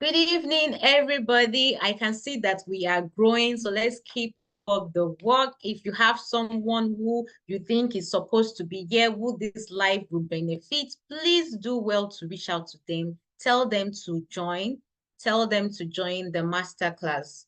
Good evening, everybody. I can see that we are growing, so let's keep up the work. If you have someone who you think is supposed to be here, who this live will benefit, please do well to reach out to them. Tell them to join. Tell them to join the masterclass.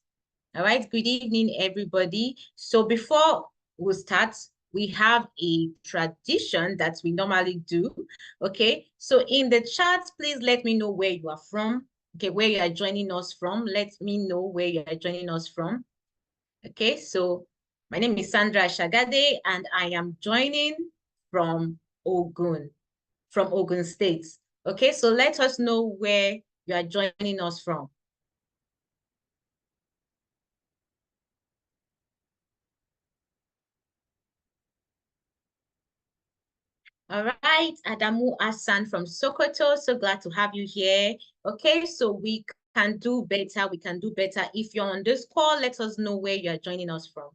All right. Good evening, everybody. So before we start, we have a tradition that we normally do. Okay. So in the chat, please let me know where you are from. Okay, where you are joining us from. Let me know where you are joining us from. Okay, so my name is Sandra Shagade, and I am joining from Ogun, from Ogun State. Okay, so let us know where you are joining us from. All right, Adamu Hassan from Sokoto. So glad to have you here. Okay, so we can do better. We can do better. If you're on this call, let us know where you are joining us from.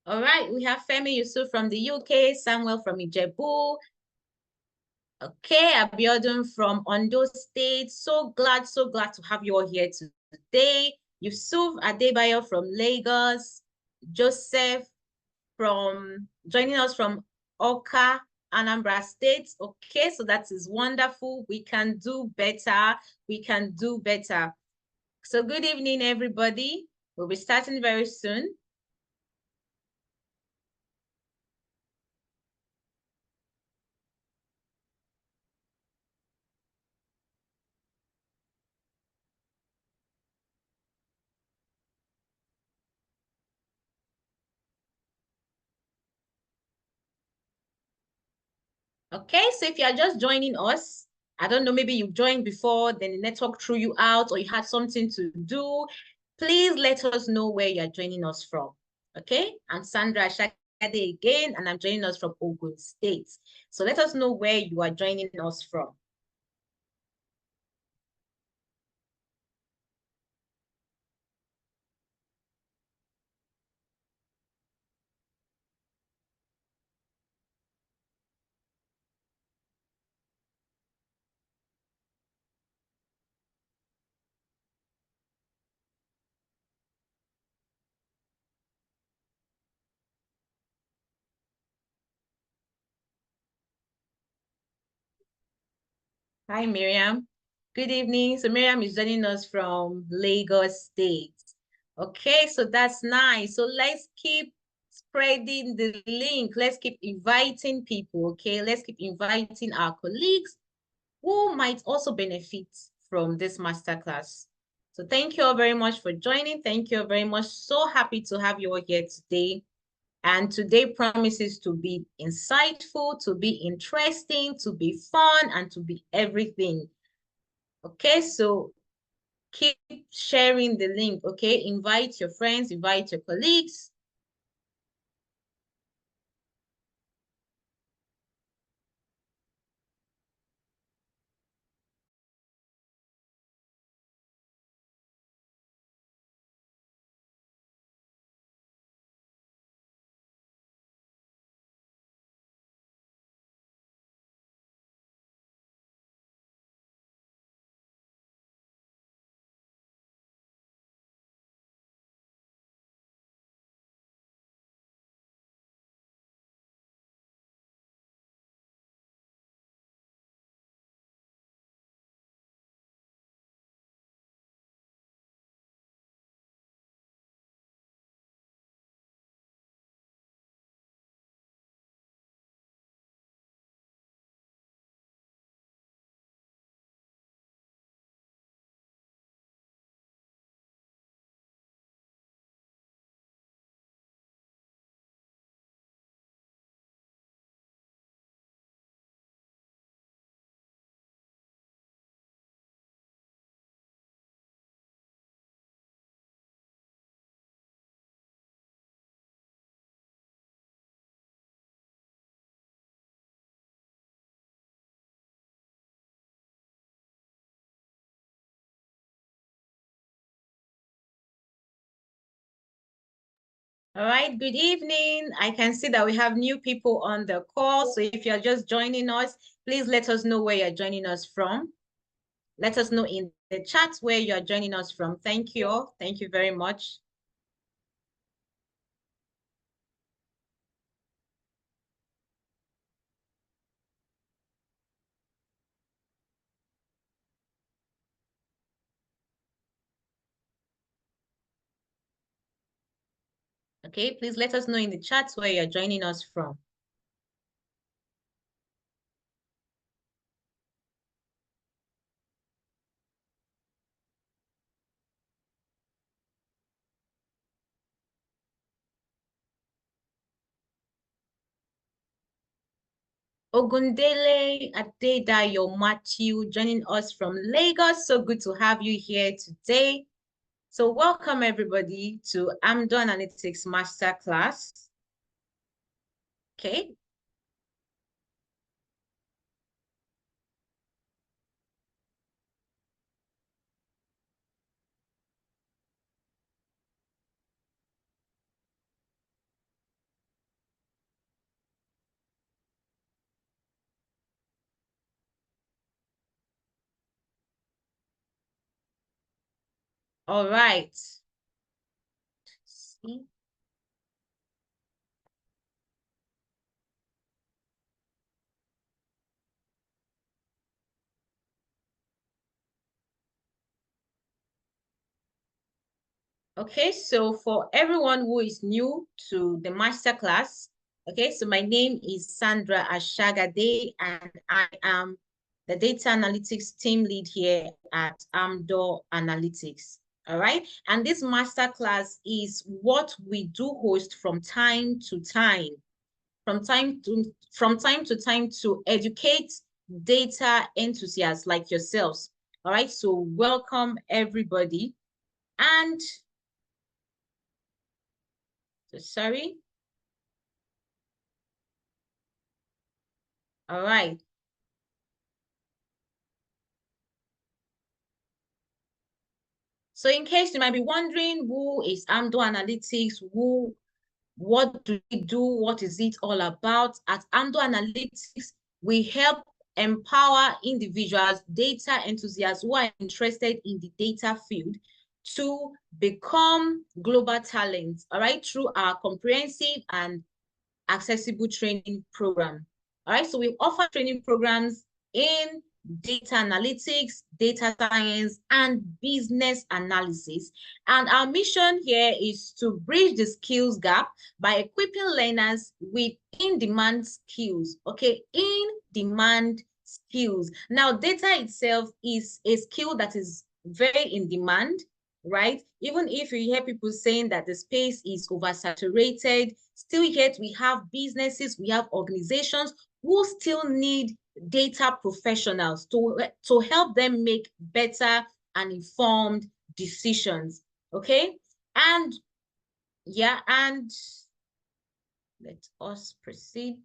All right, we have Femi Yusuf from the UK, Samuel from Ijebu. Okay, Abiodun from Ondo State. So glad to have you all here today. Yusuf Adebayo from Lagos. Joseph from joining us from Oka, Anambra State. Okay, so that is wonderful. We can do better. We can do better. So good evening, everybody. We'll be starting very soon. Okay, so if you are just joining us, I don't know, maybe you joined before, then the network threw you out, or you had something to do, please let us know where you're joining us from. Okay, I'm Sandra Shakade again, and I'm joining us from Ogun State. So let us know where you are joining us from. Hi, Miriam. Good evening. So Miriam is joining us from Lagos State. Okay, so that's nice. So let's keep spreading the link. Let's keep inviting people, okay? Let's keep inviting our colleagues who might also benefit from this masterclass. So thank you all very much for joining. Thank you all very much. So happy to have you all here today. And today promises to be insightful, to be interesting, to be fun, and to be everything. Okay, so keep sharing the link, okay? Invite your friends, invite your colleagues. All right, good evening. I can see that we have new people on the call. So if you're just joining us, please let us know where you're joining us from. Let us know in the chat where you're joining us from. Thank you all. Thank you very much. Okay, please let us know in the chat where you're joining us from. Ogundele Adedayo Matthew joining us from Lagos. So good to have you here today. So welcome everybody to Amdor Analytics Masterclass. Okay. All right. See. Okay, so for everyone who is new to the masterclass, okay, so my name is Sandra Ashagade, and I am the data analytics team lead here at Amdor Analytics. All right, and this masterclass is what we do host from time to time, from time to time to educate data enthusiasts like yourselves. All right, so welcome everybody. And so sorry. All right. So in case you might be wondering who is Amdor Analytics, what do we do, what is it all about? At Amdor Analytics, we help empower individuals, data enthusiasts who are interested in the data field to become global talents, all right, through our comprehensive and accessible training program. All right, so we offer training programs in data analytics, data science, and business analysis. And our mission here is to bridge the skills gap by equipping learners with in-demand skills, okay? In-demand skills. Now, data itself is a skill that is very in demand, right? Even if you hear people saying that the space is oversaturated, still yet we have businesses, we have organizations who still need data professionals to help them make better and informed decisions, okay? And yeah, and let us proceed.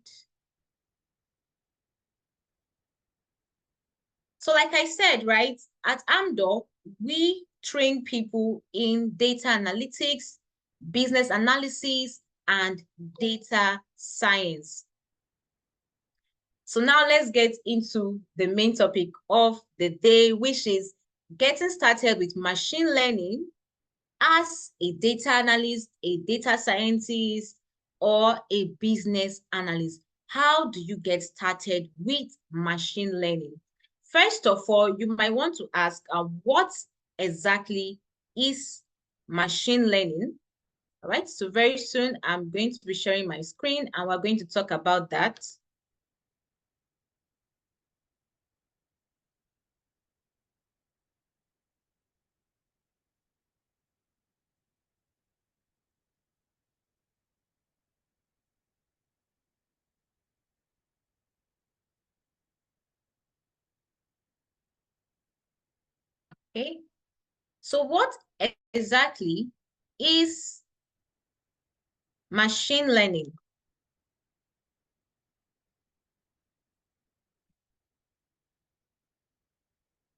So like I said, right, at Amdor, we train people in data analytics, business analysis, and data science. So now let's get into the main topic of the day, which is getting started with machine learning as a data analyst, a data scientist, or a business analyst. How do you get started with machine learning? First of all, you might want to ask, what exactly is machine learning? All right, so very soon I'm going to be sharing my screen and we're going to talk about that. Okay, so what exactly is machine learning?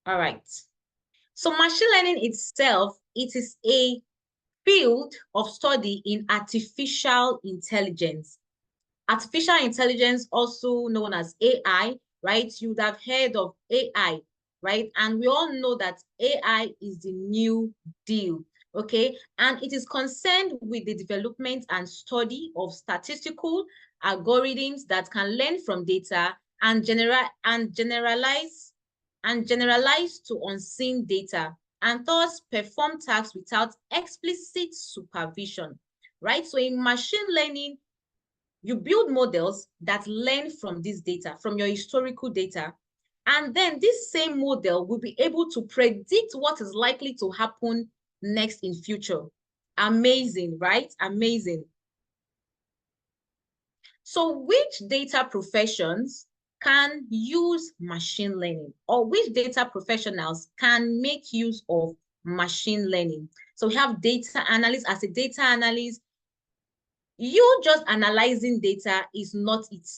All right. So machine learning itself, it is a field of study in artificial intelligence. Artificial intelligence, also known as AI, right? You would have heard of AI, right? And we all know that AI is the new deal, okay? And it is concerned with the development and study of statistical algorithms that can learn from data and generalize to unseen data, and thus perform tasks without explicit supervision, right? So in machine learning, you build models that learn from this data, from your historical data, and then this same model will be able to predict what is likely to happen next in future. Amazing, right? Amazing. So which data professions can use machine learning, or which data professionals can make use of machine learning? So we have data analysts. As a data analyst, you just analyzing data is not it.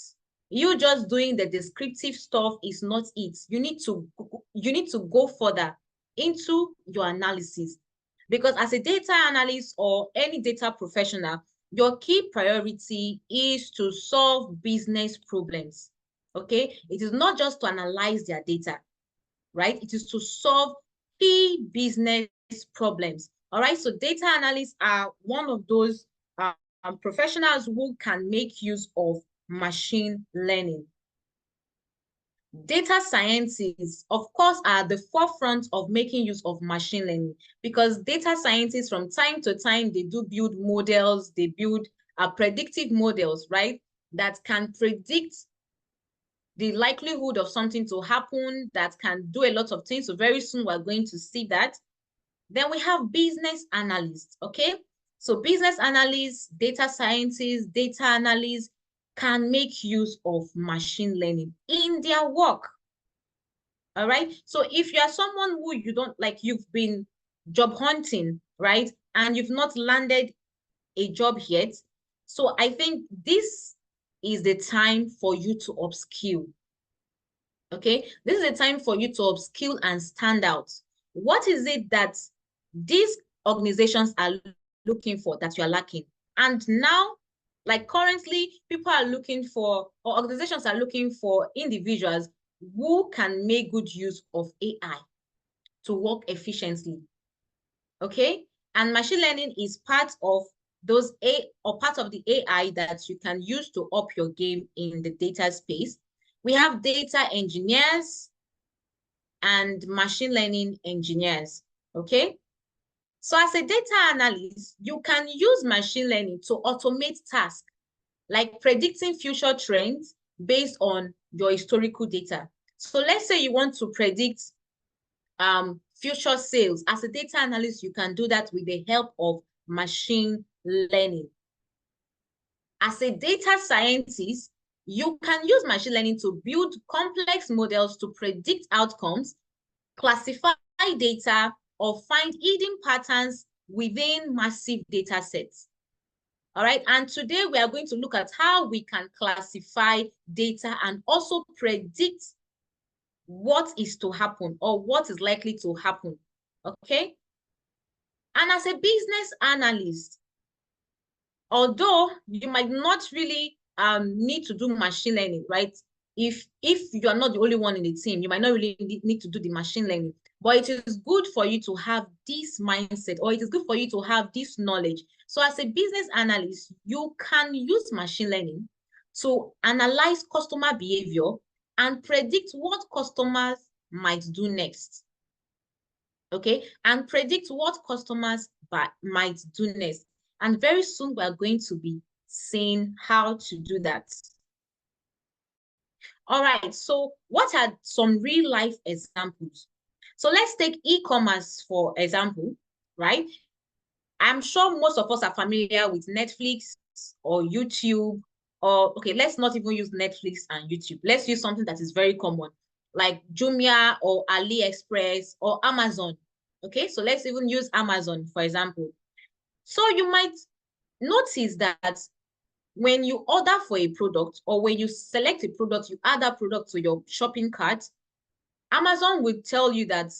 You just doing the descriptive stuff is not it. You need to go further into your analysis, because as a data analyst or any data professional, your key priority is to solve business problems. Okay, it is not just to analyze their data, right? It is to solve key business problems. All right, so data analysts are one of those professionals who can make use of machine learning. Data scientists, of course, are the forefront of making use of machine learning, because data scientists from time to time, they do build models, they build predictive models, right, that can predict the likelihood of something to happen, that can do a lot of things. So very soon we're going to see that. Then we have business analysts, okay? So business analysts, data scientists, data analysts can make use of machine learning in their work, all right? So if you are someone who you don't like, you've been job hunting, right? And you've not landed a job yet. So I think this is the time for you to upskill. Okay, this is a time for you to upskill and stand out. What is it that these organizations are looking for that you are lacking? And now, like currently, people are looking for, or organizations are looking for individuals who can make good use of AI to work efficiently. Okay, and machine learning is part of those part of the AI that you can use to up your game in the data space. We have data engineers and machine learning engineers, okay? So as a data analyst, you can use machine learning to automate tasks like predicting future trends based on your historical data. So let's say you want to predict future sales. As a data analyst, you can do that with the help of machine learning. As a data scientist, you can use machine learning to build complex models to predict outcomes, classify data, or find hidden patterns within massive data sets. All right, and today we are going to look at how we can classify data and also predict what is to happen or what is likely to happen, okay? And as a business analyst, although you might not really need to do machine learning, right? If you are not the only one in the team, you might not really need to do the machine learning, but it is good for you to have this mindset, or it is good for you to have this knowledge. So as a business analyst, you can use machine learning to analyze customer behavior and predict what customers might do next. Okay, and predict what customers might do next. And very soon we're going to be seeing how to do that. All right, so what are some real life examples? So let's take e-commerce for example, right? I'm sure most of us are familiar with Netflix or YouTube, or okay, let's not even use Netflix and YouTube. Let's use something that is very common, like Jumia or AliExpress or Amazon. Okay, so let's even use Amazon, for example. So you might notice that when you order for a product, or when you select a product, you add that product to your shopping cart, Amazon will tell you that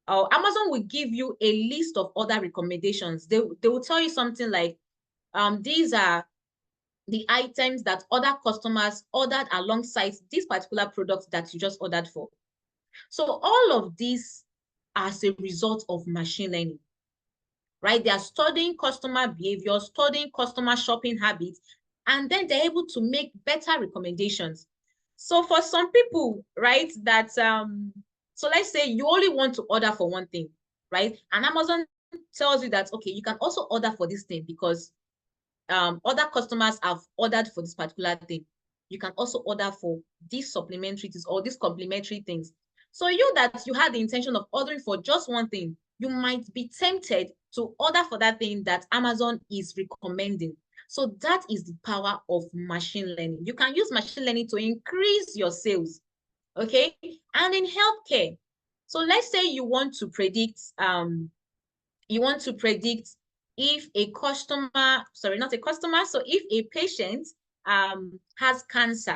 or Amazon will give you a list of other recommendations. They will tell you something like, these are the items that other customers ordered alongside these particular products that you just ordered for. So all of this as a result of machine learning, right? They are studying customer behavior, studying customer shopping habits, and then they're able to make better recommendations. So for some people, right, that so let's say you only want to order for one thing, right? And Amazon tells you that, okay, you can also order for this thing because other customers have ordered for this particular thing. You can also order for these supplementary things or these complementary things. So you that you had the intention of ordering for just one thing, you might be tempted to order for that thing that Amazon is recommending. So that is the power of machine learning. You can use machine learning to increase your sales, okay? And in healthcare, so let's say you want to predict if a customer, sorry, not a customer, so if a patient has cancer.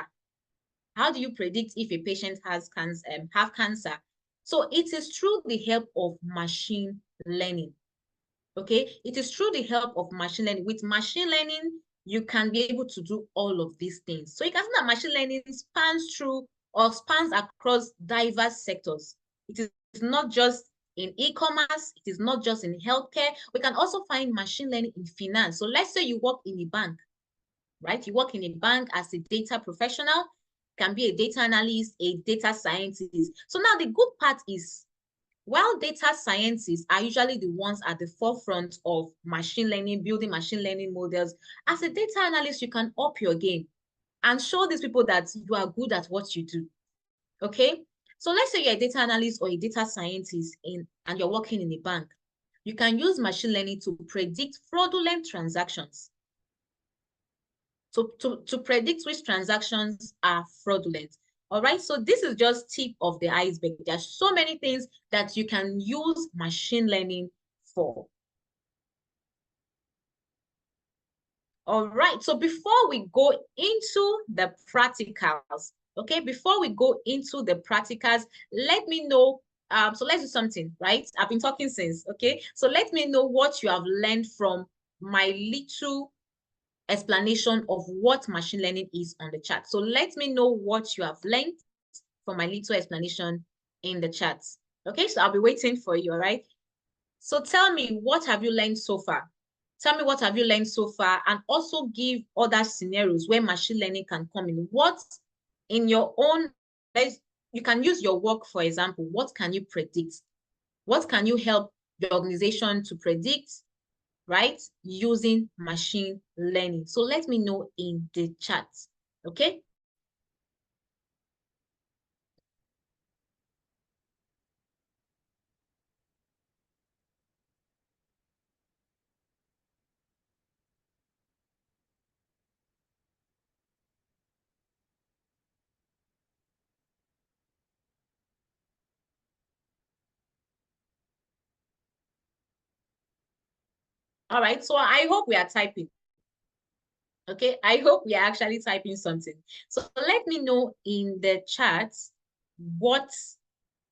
How do you predict if a patient has cancer? So it is through the help of machine learning. Okay, it is through the help of machine learning. With machine learning, you can be able to do all of these things. So you can see that machine learning spans through or spans across diverse sectors. It is not just in e-commerce, it is not just in healthcare. We can also find machine learning in finance. So let's say you work in a bank, right? You work in a bank as a data professional, can be a data analyst, a data scientist. So now the good part is, while data scientists are usually the ones at the forefront of machine learning, building machine learning models, as a data analyst, you can up your game and show these people that you are good at what you do, okay? So let's say you're a data analyst or a data scientist and you're working in a bank. You can use machine learning to predict fraudulent transactions. To predict which transactions are fraudulent. All right, so this is just tip of the iceberg. There's so many things that you can use machine learning for. All right, so before we go into the practicals, okay, before we go into the practicals, let me know, so let's do something, right? I've been talking since, okay? So let me know what you have learned from my little explanation of what machine learning is on the chat. So let me know what you have learned from my little explanation in the chat. Okay, so I'll be waiting for you, all right? So tell me, what have you learned so far? Tell me what have you learned so far, and also give other scenarios where machine learning can come in. What in your own, you can use your work, for example, what can you predict? What can you help your organization to predict, right? Using machine learning. So let me know in the chat, okay? All right, so I hope we are typing. Okay, I hope we are actually typing something. So let me know in the chat what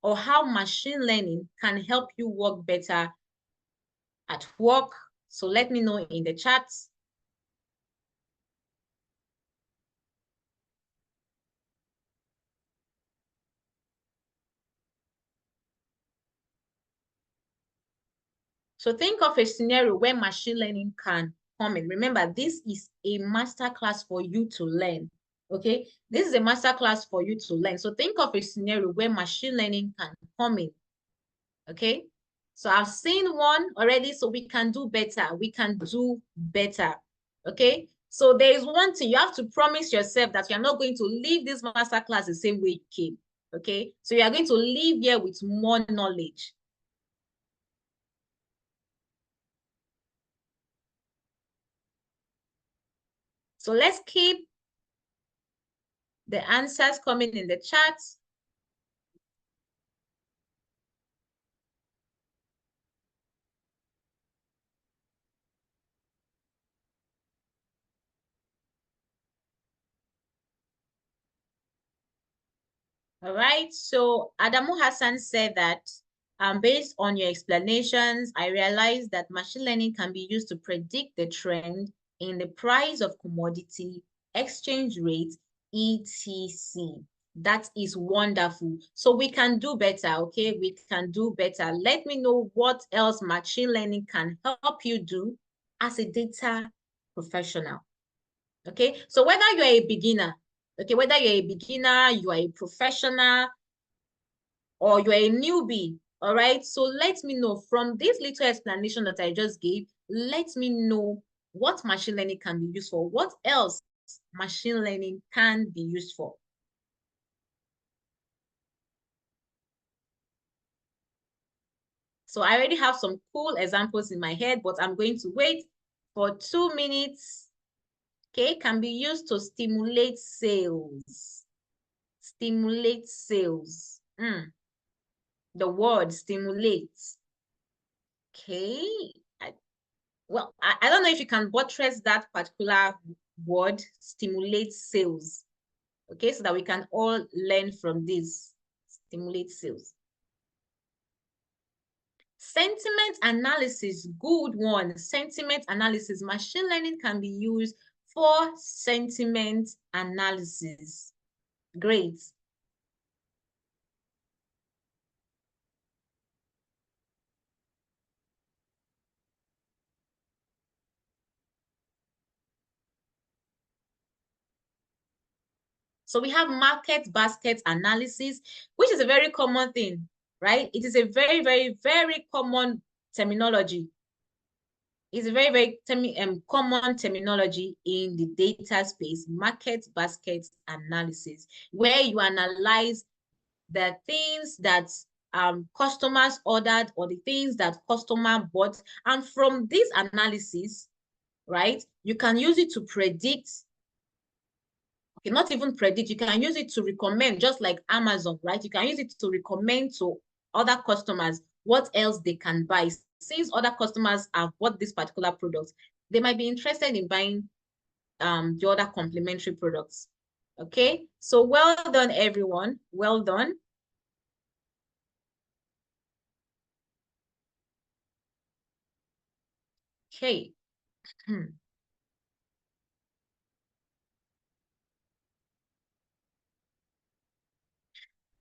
or how machine learning can help you work better at work. So let me know in the chat. So think of a scenario where machine learning can come in. Remember, this is a master class for you to learn. Okay, this is a master class for you to learn. So think of a scenario where machine learning can come in. Okay, so I've seen one already, so we can do better. We can do better. Okay, so there is one thing you have to promise yourself, that you're not going to leave this master class the same way you came. Okay, so you are going to leave here with more knowledge. So let's keep the answers coming in the chat. All right, so Adamu Hassan said that Based on your explanations, I realized that machine learning can be used to predict the trend in the price of commodity, exchange rate, etc. That is wonderful. So we can do better, okay? We can do better. Let me know what else machine learning can help you do as a data professional, okay? So whether you're a beginner, okay, whether you're a beginner, you are a professional, or you're a newbie, all right? So let me know from this little explanation that I just gave, let me know what machine learning can be used for. What else machine learning can be used for? So I already have some cool examples in my head, but I'm going to wait for 2 minutes. Okay, can be used to stimulate sales. Stimulate sales. The word stimulate. Okay. I don't know if you can buttress that particular word, stimulate sales. Okay, so that we can all learn from this. Stimulate sales. Sentiment analysis, good one. Sentiment analysis. Machine learning can be used for sentiment analysis. Great. So we have market basket analysis, which is a very common thing, right? It is a very, very, very common terminology. It's a very, very common terminology in the data space, market basket analysis, where you analyze the things that customers ordered or the things that customer bought. And from this analysis, right, you can use it to predict. Okay, not even predict, you can use it to recommend, just like Amazon, right? You can use it to recommend to other customers what else they can buy. Since other customers have bought this particular product, they might be interested in buying the other complementary products. Okay, so well done, everyone. Well done. Okay.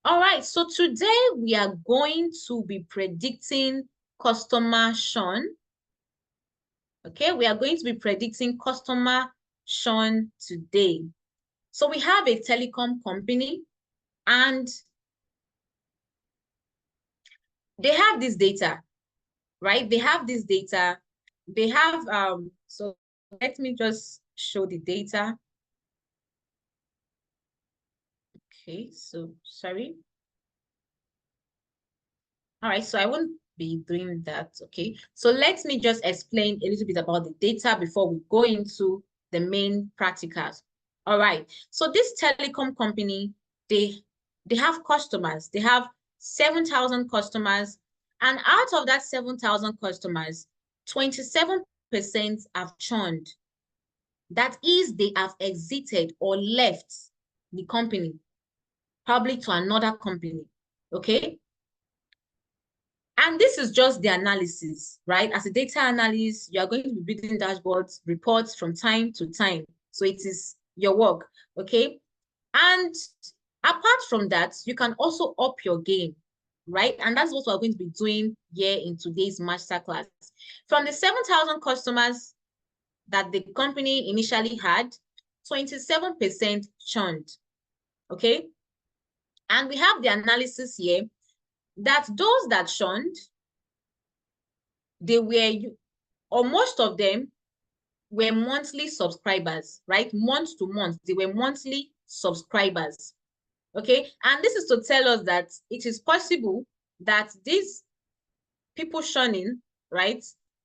All right, so today we are going to be predicting customer churn. Okay, we are going to be predicting customer churn today. So we have a telecom company and they have this data, right? They have this data. They have, so let me just show the data. Okay, so sorry. All right, so I won't be doing that, okay? So let me just explain a little bit about the data before we go into the main practicals. All right, so this telecom company, they have customers. They have 7,000 customers, and out of that 7,000 customers, 27% have churned. That is, they have exited or left the company, probably to another company, okay? And this is just the analysis, right? As a data analyst, you are going to be building dashboards, reports from time to time. So it is your work, okay? And apart from that, you can also up your game, right? And that's what we're going to be doing here in today's masterclass. From the 7,000 customers that the company initially had, 27% churned, okay? And we have the analysis here that those that churned, they were, or most of them were monthly subscribers, right? Month to month, they were monthly subscribers, okay? And this is to tell us that it is possible that these people shunning, right,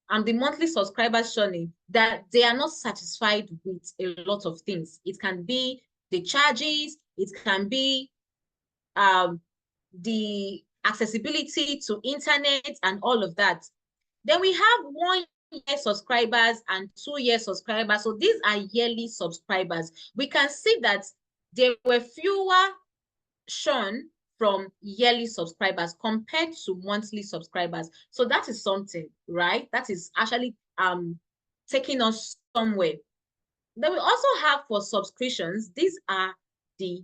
and the monthly subscribers shunning, that they are not satisfied with a lot of things. It can be the charges, it can be the accessibility to internet and all of that. Then we have 1 year subscribers and 2 year subscribers. So these are yearly subscribers. We can see that there were fewer churn from yearly subscribers compared to monthly subscribers. So that is something, right? That is actually taking us somewhere. Then we also have for subscriptions, these are the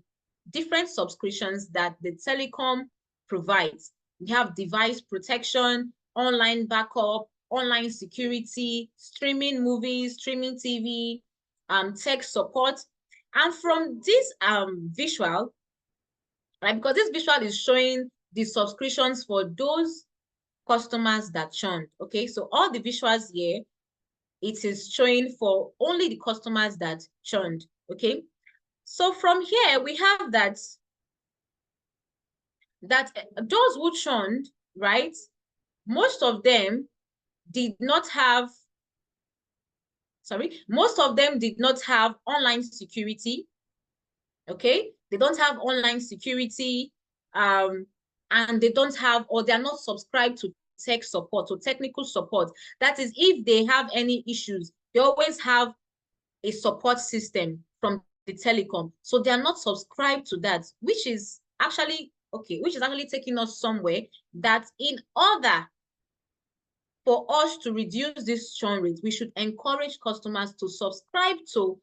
different subscriptions that the telecom provides. We have device protection, online backup, online security, streaming movies, streaming TV, tech support. And from this visual, right, because this visual is showing the subscriptions for those customers that churned. Okay, so all the visuals here, it is showing for only the customers that churned. Okay, so from here we have that those who churned, right, most of them did not have, most of them did not have online security. Okay, they don't have online security, and they don't have, or they're not subscribed to tech support or technical support. That is, if they have any issues, they always have a support system from the telecom. So they are not subscribed to that, which is actually okay, which is actually taking us somewhere, that in order for us to reduce this churn rate, we should encourage customers to subscribe to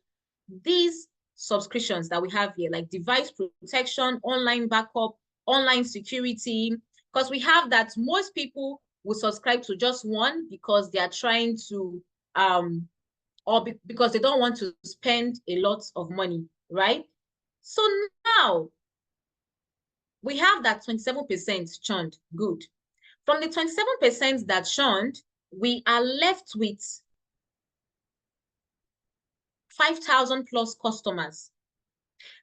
these subscriptions that we have here, like device protection, online backup, online security, because we have that most people will subscribe to just one because they are trying to or because they don't want to spend a lot of money, right? So now we have that 27% churned. Good. From the 27% that churned, we are left with 5,000 plus customers.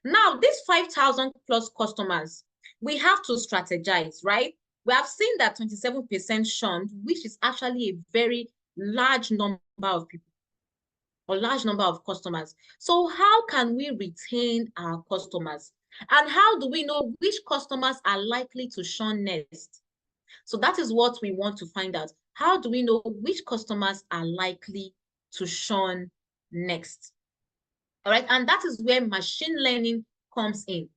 Now, these 5,000 plus customers, we have to strategize, right? We have seen that 27% churned, which is actually a very large number of people, or large number of customers. So how can we retain our customers? And how do we know which customers are likely to churn next? So that is what we want to find out. How do we know which customers are likely to churn next? All right, and that is where machine learning comes in,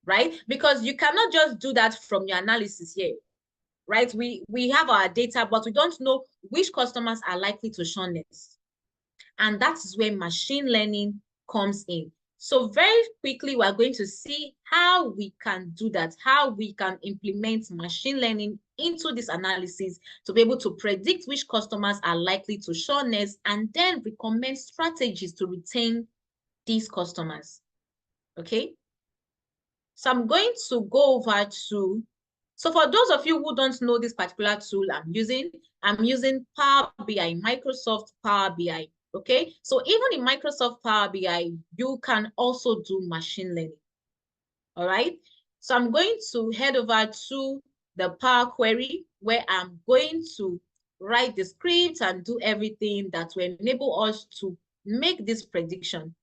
right? Because you cannot just do that from your analysis here, right? We have our data, but we don't know which customers are likely to churn next. And that is where machine learning comes in. So very quickly, we're going to see how we can do that, how we can implement machine learning into this analysis to be able to predict which customers are likely to churn next, and then recommend strategies to retain these customers. Okay. So I'm going to go over to, so for those of you who don't know this particular tool I'm using Power BI, Microsoft Power BI. Okay, so even in Microsoft Power BI, you can also do machine learning. All right, so I'm going to head over to the Power Query, where I'm going to write the script and do everything that will enable us to make this prediction.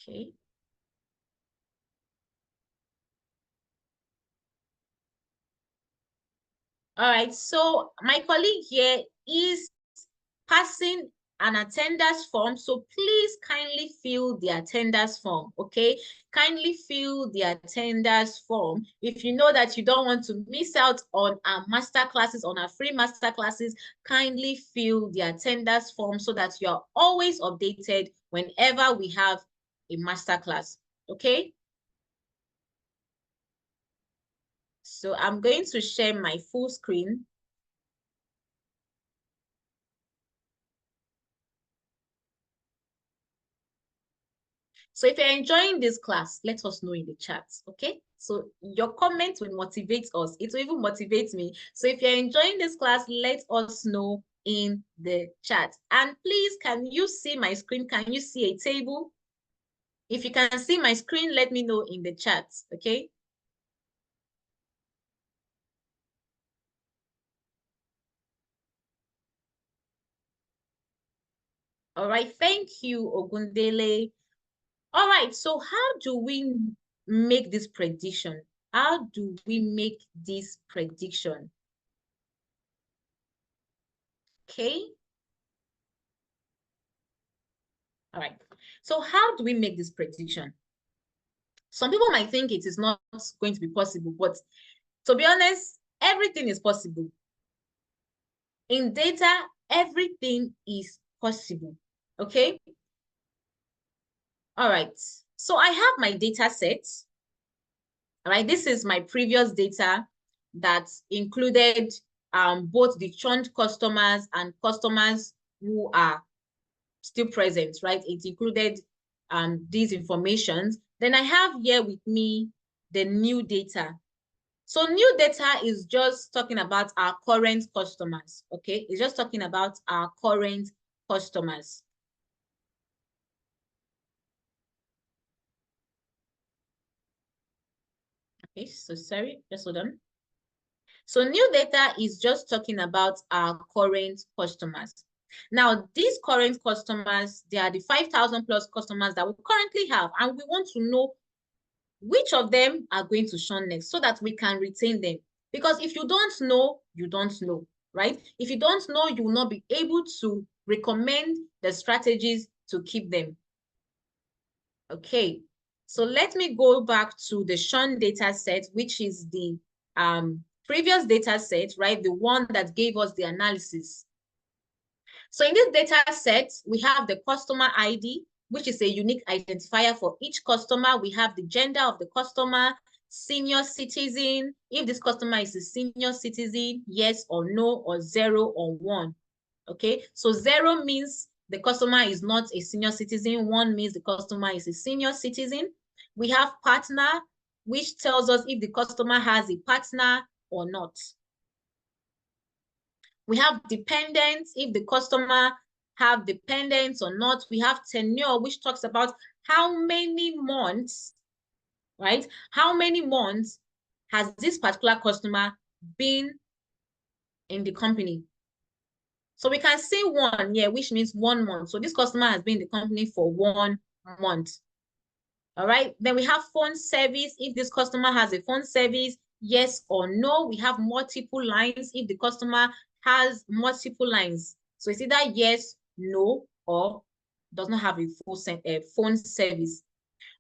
Okay. All right, so my colleague here is passing an attendance form. So please kindly fill the attendance form, okay? Kindly fill the attendance form. If you know that you don't want to miss out on our master classes, on our free master classes, kindly fill the attendance form so that you are always updated whenever we have a master class, okay? So I'm going to share my full screen. So if you're enjoying this class, let us know in the chat, okay? So your comment will motivate us. It will even motivate me. So if you're enjoying this class, let us know in the chat. And please, can you see my screen? Can you see a table? If you can see my screen, let me know in the chat, okay? All right, thank you, Ogundele. All right, so how do we make this prediction? How do we make this prediction? Okay. All right. So how do we make this prediction? Some people might think it is not going to be possible, but to be honest, everything is possible. In data, everything is possible. Okay. All right. So I have my data set. All right. This is my previous data that included both the churned customers and customers who are still present, right? It included these informations. Then I have here with me the new data. So new data is just talking about our current customers, okay? It's just talking about our current customers. Okay, so sorry, just hold on. So new data is just talking about our current customers. Now, these current customers, they are the 5,000 plus customers that we currently have, and we want to know which of them are going to shun next so that we can retain them. Because if you don't know, you don't know, right? If you don't know, you will not be able to recommend the strategies to keep them. Okay, so let me go back to the shun data set, which is the previous data set, right? The one that gave us the analysis. So in this data set, we have the customer ID, which is a unique identifier for each customer. We have the gender of the customer, senior citizen. If this customer is a senior citizen, yes or no, or 0 or 1. Okay, so 0 means the customer is not a senior citizen. 1 means the customer is a senior citizen. We have partner, which tells us if the customer has a partner or not. We have dependents, if the customer have dependents or not. We have tenure, which talks about how many months, right? How many months has this particular customer been in the company? So we can say 1, yeah, which means 1 month. So this customer has been in the company for 1 month. All right. Then we have phone service. If this customer has a phone service, yes or no. We have multiple lines. If the customer has multiple lines. So it's either yes, no, or does not have a full phone service.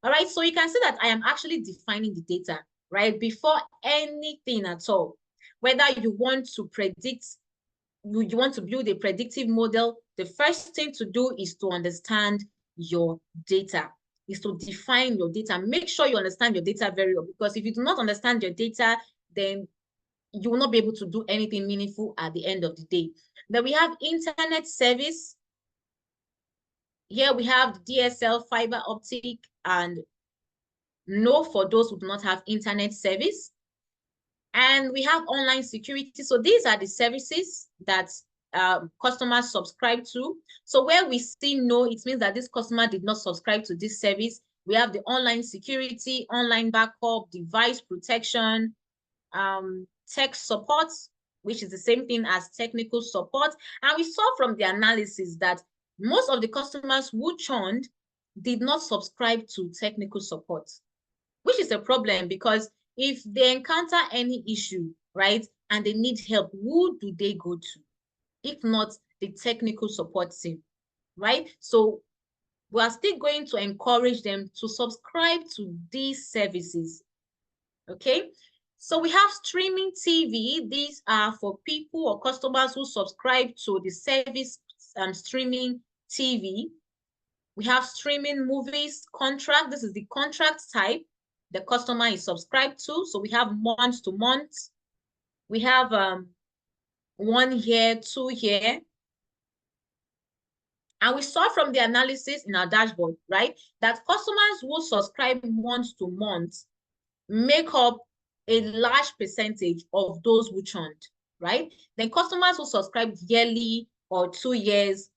All right. So you can see that I am actually defining the data, right? Before anything at all. Whether you want to predict, you want to build a predictive model, the first thing to do is to understand your data, is to define your data. Make sure you understand your data very well, because if you do not understand your data, then you will not be able to do anything meaningful at the end of the day. Then we have internet service. Here we have DSL, fiber optic, and no for those who do not have internet service. And we have online security. So these are the services that customers subscribe to. So where we see no, it means that this customer did not subscribe to this service. We have the online security, online backup, device protection, tech support, which is the same thing as technical support. And we saw from the analysis that most of the customers who churned did not subscribe to technical support, which is a problem, because if they encounter any issue, right, and they need help, who do they go to? If not the technical support team, right? So we are still going to encourage them to subscribe to these services, okay? So we have streaming TV. These are for people or customers who subscribe to the service streaming TV. We have streaming movies, contract. This is the contract type the customer is subscribed to. So we have month to month. We have 1 year, 2 year. And we saw from the analysis in our dashboard, right, that customers who subscribe month to month make up a large percentage of those who churned, right? Then customers who subscribed yearly or 2 years,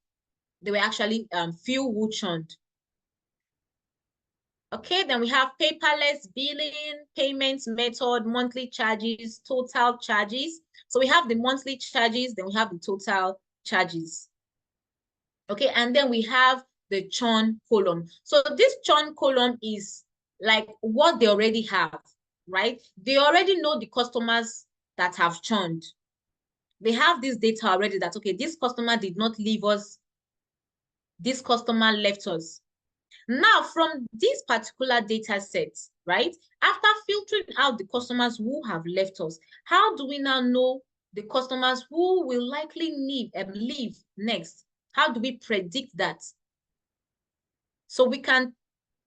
they were actually few who churned. Okay, then we have paperless billing, payments method, monthly charges, total charges. So we have the monthly charges, then we have the total charges. Okay, and then we have the churn column. So this churn column is like what they already have, right? They already know the customers that have churned. They have this data already that, okay, this customer did not leave us this customer left us. Now, from this particular data set, right, after filtering out the customers who have left us, how do we now know the customers who will likely leave next? How do we predict that? So we can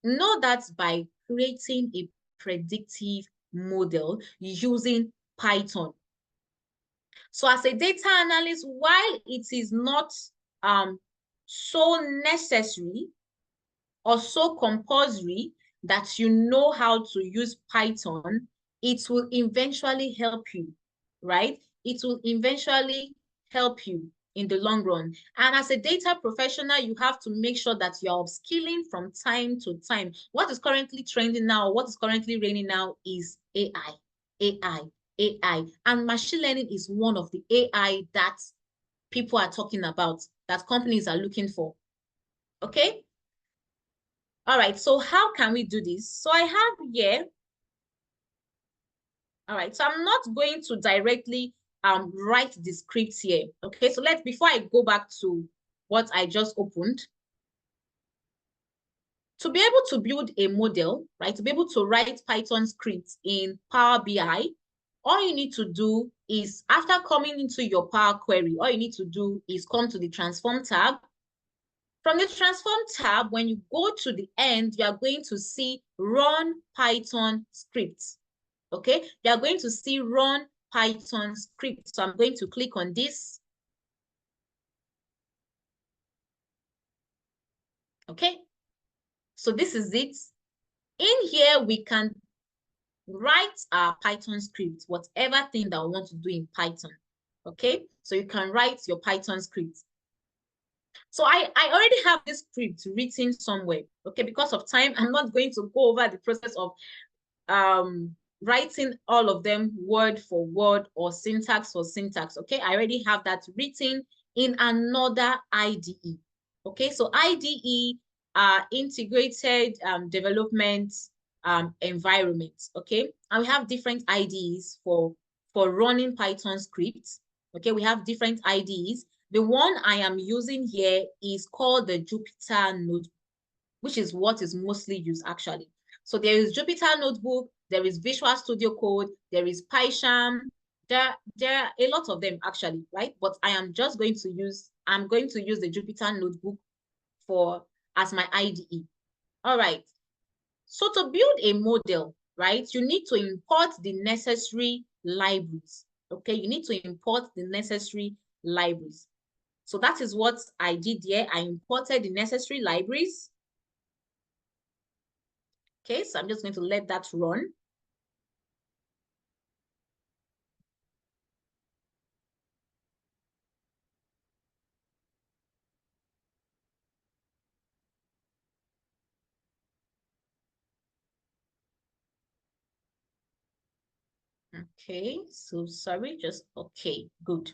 know that by creating a predictive model using Python. So as a data analyst, while it is not so necessary or so compulsory that you know how to use Python, it will eventually help you, right? It will eventually help you in the long run. And as a data professional, you have to make sure that you're upskilling from time to time. What is currently trending now, what is currently reigning now is AI, AI, AI. And machine learning is one of the AI that people are talking about, that companies are looking for. Okay? All right, so how can we do this? So I have here, all right, so I'm not going to directly write the script here. Okay, so before I go back to what I just opened, to be able to build a model, right, to be able to write Python scripts in Power BI, all you need to do is, after coming into your Power Query, all you need to do is come to the Transform tab. From the Transform tab, when you go to the end, you are going to see Run Python Scripts. Okay, you are going to see Run Python Script. So I'm going to click on this. Okay, so this is it. In here, we can write our Python script, whatever thing that we want to do in Python. Okay, so you can write your Python script. So I already have this script written somewhere. Okay, because of time, I'm not going to go over the process of writing all of them word for word or syntax for syntax. Okay, I already have that written in another IDE. Okay, so IDE are integrated development environments. Okay, and we have different IDEs for running Python scripts. Okay, we have different IDEs. The one I am using here is called the Jupyter Notebook, which is what is mostly used actually. So there is Jupyter Notebook, there is Visual Studio Code, there is PyCharm. There are a lot of them actually, right? But I'm going to use the Jupyter Notebook as my IDE. All right. So to build a model, right, you need to import the necessary libraries. Okay, you need to import the necessary libraries. So that is what I did here. I imported the necessary libraries. Okay, so I'm just going to let that run. Okay, so sorry, okay, good.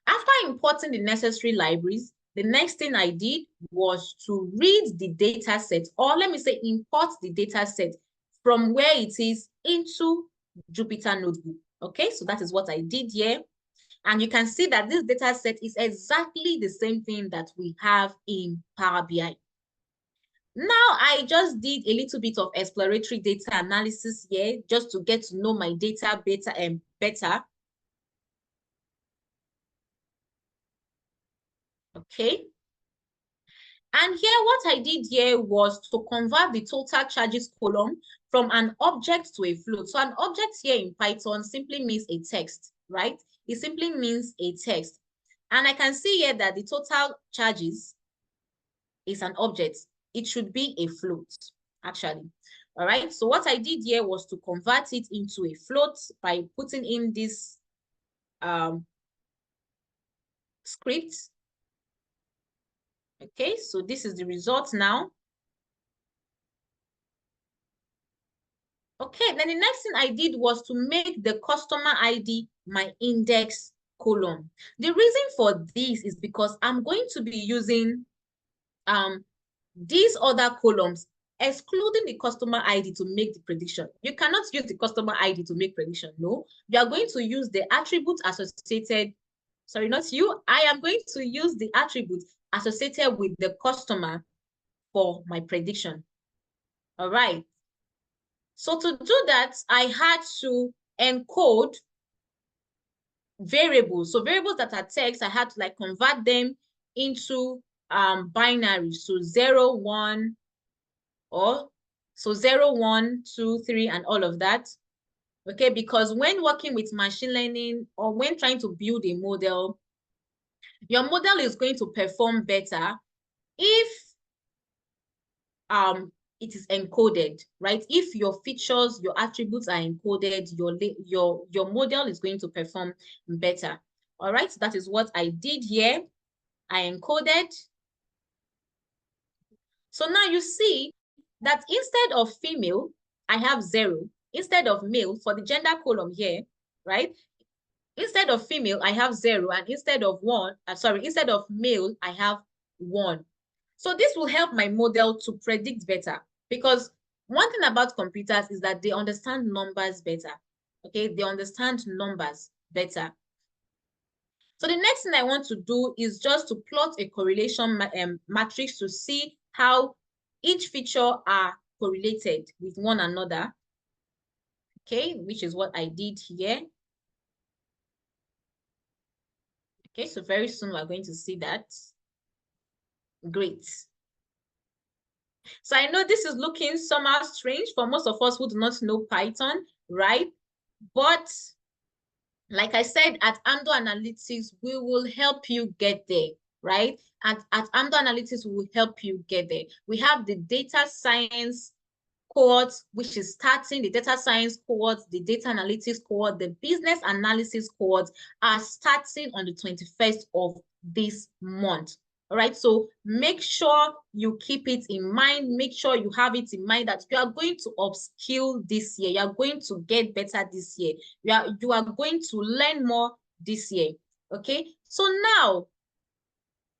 After importing the necessary libraries, the next thing I did was to read the data set, or let me say import the data set from where it is into Jupyter Notebook. Okay, so that is what I did here. And you can see that this data set is exactly the same thing that we have in Power BI. Now, I just did a little bit of exploratory data analysis here just to get to know my data better. Okay. And here, what I did here was to convert the total charges column from an object to a float. So an object here in Python simply means a text, right? It simply means a text. And I can see here that the total charges is an object. It should be a float, actually. All right. So what I did here was to convert it into a float by putting in this script. Okay, so this is the result now. Okay, then the next thing I did was to make the customer ID my index column. The reason for this is because I'm going to be using these other columns, excluding the customer ID to make the prediction. You cannot use the customer ID to make prediction. No, you are going to use the attribute associated. Sorry, not you. I am going to use the attribute associated with the customer for my prediction. All right. So to do that, I had to encode variables. So variables that are text, I had to like convert them into binary. So 0, 1, or so 0, 1, 2, 3, and all of that. Okay, because when working with machine learning or when trying to build a model, your model is going to perform better if it is encoded, right? If your features, your attributes are encoded, your model is going to perform better. All right, so that is what I did here. I encoded. So now you see that instead of female, I have 0. Instead of male, for the gender column here, right? Instead of female, I have 0. And instead of instead of male, I have 1. So this will help my model to predict better, because one thing about computers is that they understand numbers better. Okay, they understand numbers better. So the next thing I want to do is just to plot a correlation matrix to see how each feature are correlated with one another. Okay, which is what I did here. Okay, so very soon we're going to see that. Great. So I know this is looking somehow strange for most of us who do not know Python, right? But like I said, at Amdor Analytics, we will help you get there, right? At Amdor Analytics, we will help you get there. We have the data science cohort, which is starting, the data science cohort, the data analytics cohort, the business analysis cohort are starting on the 21st of this month. All right, so make sure you keep it in mind. Make sure you have it in mind that you are going to upskill this year. You are going to get better this year. You are going to learn more this year. Okay, so now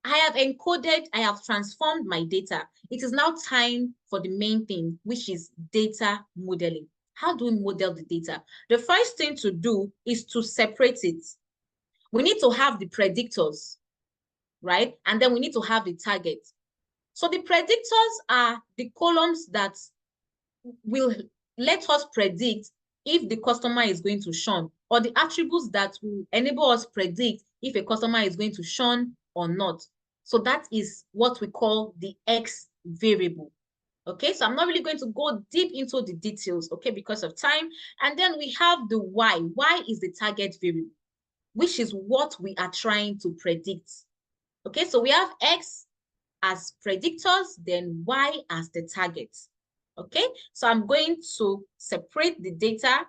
I have encoded, I have transformed my data. It is now time for the main thing, which is data modeling. How do we model the data? The first thing to do is to separate it. We need to have the predictors, right? And then we need to have the target. So the predictors are the columns that will let us predict if the customer is going to shun, or the attributes that will enable us predict if a customer is going to shun or not. So that is what we call the X variable. Okay, so I'm not really going to go deep into the details, okay, because of time. And then we have the Y. Y is the target variable, which is what we are trying to predict. Okay, so we have X as predictors, then Y as the target. Okay, so I'm going to separate the data.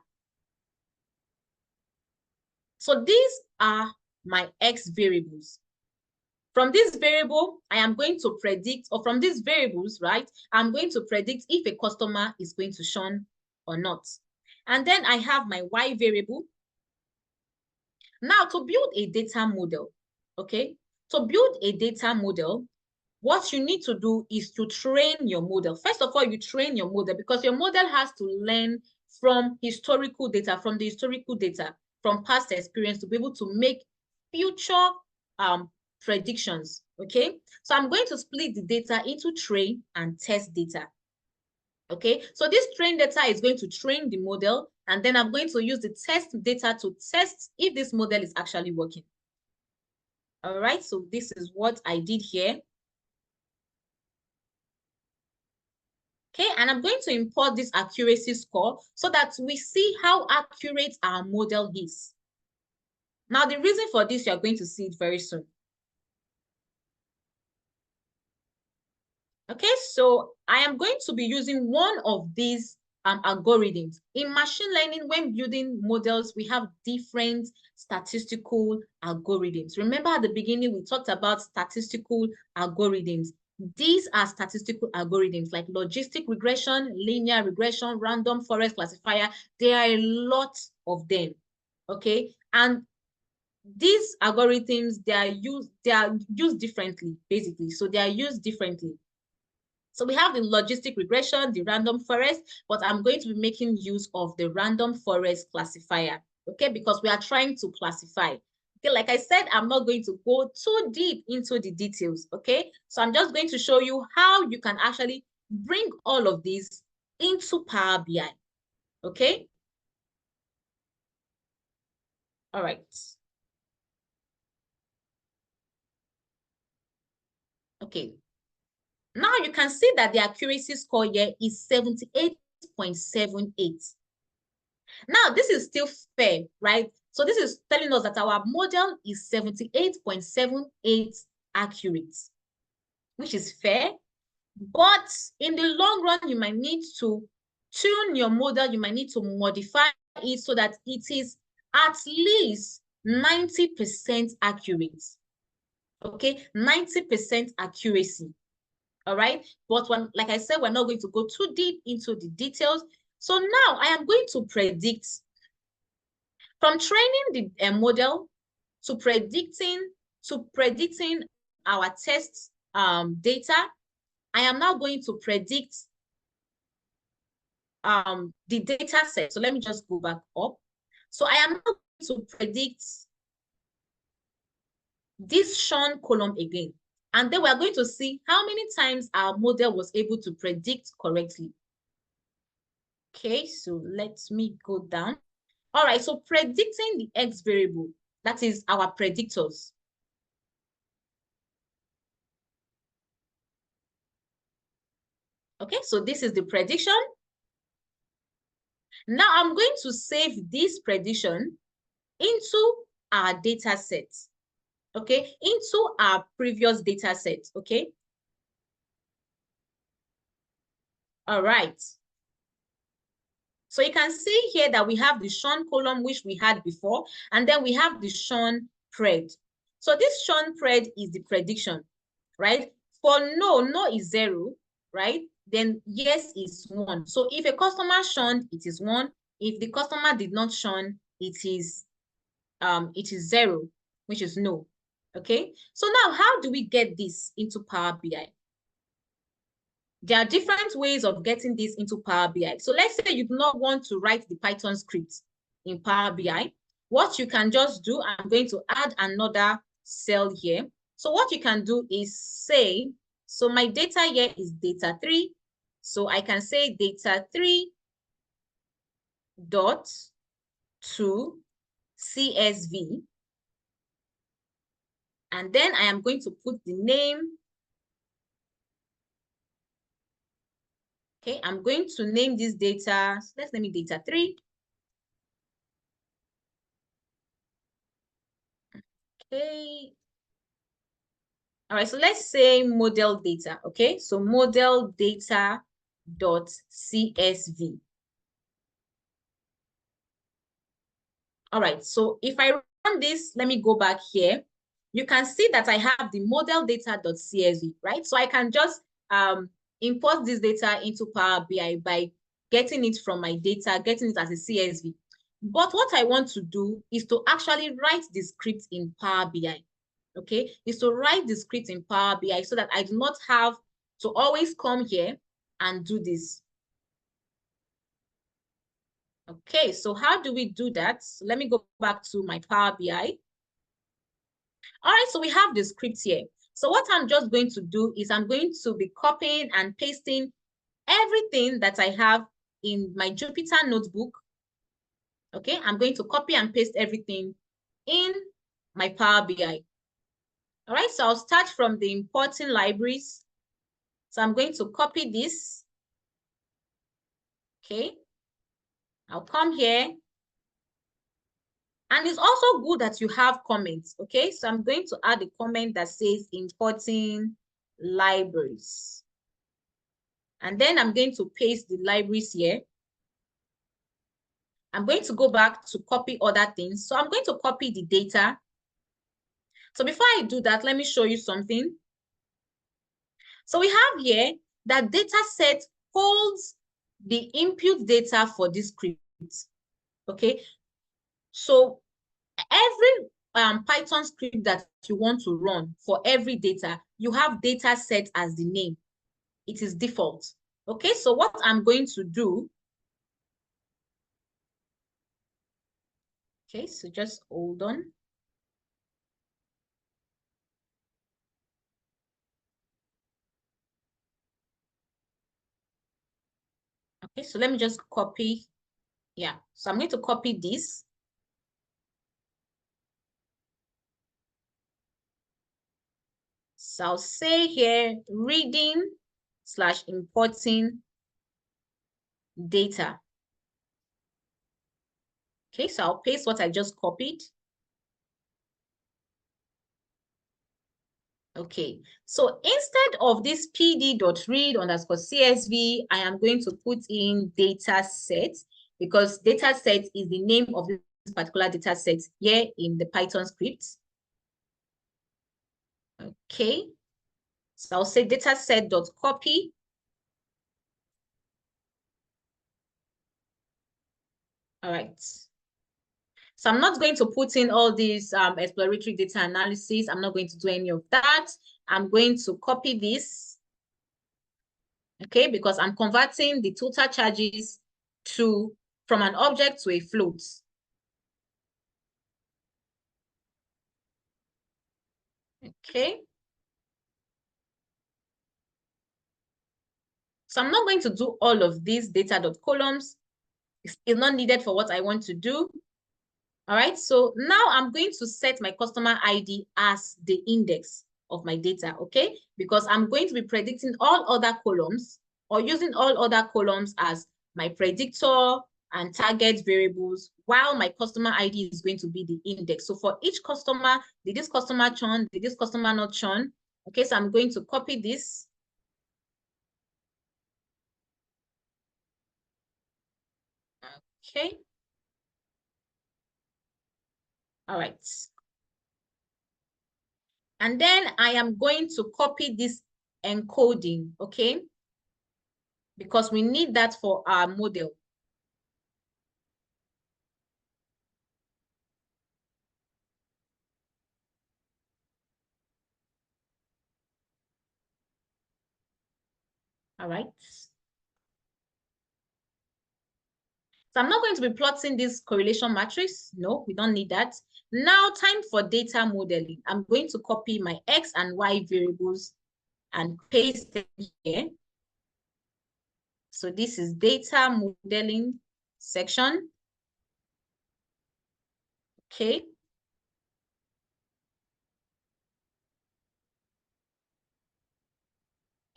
So these are my X variables. From this variable, I am going to predict, or from these variables, right, I'm going to predict if a customer is going to shun or not. And then I have my Y variable. Now, to build a data model, okay, to build a data model, what you need to do is to train your model. First of all, you train your model because your model has to learn from historical data, from the historical data, from past experience to be able to make future predictions, okay? So I'm going to split the data into train and test data, okay? So this train data is going to train the model, and then I'm going to use the test data to test if this model is actually working. All right, so this is what I did here. Okay, and I'm going to import this accuracy score so that we see how accurate our model is. Now, the reason for this, you're going to see it very soon. Okay, so I am going to be using one of these algorithms. In machine learning, when building models, we have different statistical algorithms. Remember at the beginning, we talked about statistical algorithms. These are statistical algorithms like logistic regression, linear regression, random forest classifier. There are a lot of them, okay? And these algorithms, they are used differently, basically. So they are used differently. So we have the logistic regression, the random forest, but I'm going to be making use of the random forest classifier, okay? Because we are trying to classify. Okay, like I said, I'm not going to go too deep into the details, okay? So I'm just going to show you how you can actually bring all of these into Power BI, okay? All right. Okay. Now you can see that the accuracy score here is 78.78. Now, this is still fair, right? So this is telling us that our model is 78.78 accurate, which is fair. But in the long run, you might need to tune your model. You might need to modify it so that it is at least 90% accurate. Okay, 90% accuracy. All right. But when, like I said, we're not going to go too deep into the details. So now I am going to predict from training the model to predicting our test data. I am now going to predict the data set. So let me just go back up. So I am now going to predict this Sean column again. And then we're going to see how many times our model was able to predict correctly. Okay, so let me go down. All right, so predicting the X variable, that is our predictors. Okay, so this is the prediction. Now I'm going to save this prediction into our data set, okay, into our previous data set, okay? All right. So you can see here that we have the Sean column, which we had before, and then we have the Sean pred. So this Sean pred is the prediction, right? For no is 0, right? Then yes is 1. So if a customer shunned, it is 1. If the customer did not shun, it is 0, which is no. Okay. So now how do we get this into Power BI? There are different ways of getting this into Power BI. So let's say you do not want to write the Python script in Power BI. What you can just do, I'm going to add another cell here. So what you can do is say, so my data here is data 3. So I can say data 3 dot to CSV. And then I am going to put the name. Okay, I'm going to name this data. So let's name it data 3. Okay. All right, so let's say model data, okay? So model data dot CSV. All right, so if I run this, let me go back here. You can see that I have the model data dot CSV, right? So I can just import this data into Power BI by getting it from my data, getting it as a CSV. But what I want to do is to actually write the script in Power BI. Okay, is to write the script in Power BI so that I do not have to always come here and do this. Okay, so how do we do that? So let me go back to my Power BI. All right, so we have the script here. So what I'm just going to do is I'm going to be copying and pasting everything that I have in my Jupyter notebook. Okay, I'm going to copy and paste everything in my Power BI. All right, so I'll start from the importing libraries. So I'm going to copy this. Okay, I'll come here. And it's also good that you have comments. Okay, so I'm going to add a comment that says importing libraries. And then I'm going to paste the libraries here. I'm going to go back to copy other things. So I'm going to copy the data. So before I do that, let me show you something. So we have here that data set holds the input data for this script. Okay, so every Python script that you want to run for every data, you have data set as the name. It is default. Okay, so what I'm going to do, okay, so just hold on. Okay, so let me just copy. Yeah, so I'm going to copy this. So I'll say here, reading/importing data. Okay, so I'll paste what I just copied. Okay, so instead of this pd.read_csv, I am going to put in data set, because data set is the name of this particular data set here in the Python script. Okay, so I'll say dataset.copy. All right. So I'm not going to put in all these exploratory data analysis. I'm not going to do any of that. I'm going to copy this. Okay, because I'm converting the total charges from an object to a float. Okay. So I'm not going to do all of these data.columns. It's not needed for what I want to do. All right, so now I'm going to set my customer ID as the index of my data, okay? Because I'm going to be predicting all other columns, or using all other columns as my predictor and target variables, while my customer ID is going to be the index. So for each customer, did this customer churn? Did this customer not churn? Okay, so I'm going to copy this. Okay. All right. And then I am going to copy this encoding, okay? Because we need that for our model. All right. So I'm not going to be plotting this correlation matrix. No, we don't need that. Now, time for data modeling. I'm going to copy my X and Y variables and paste them here. So this is data modeling section. Okay.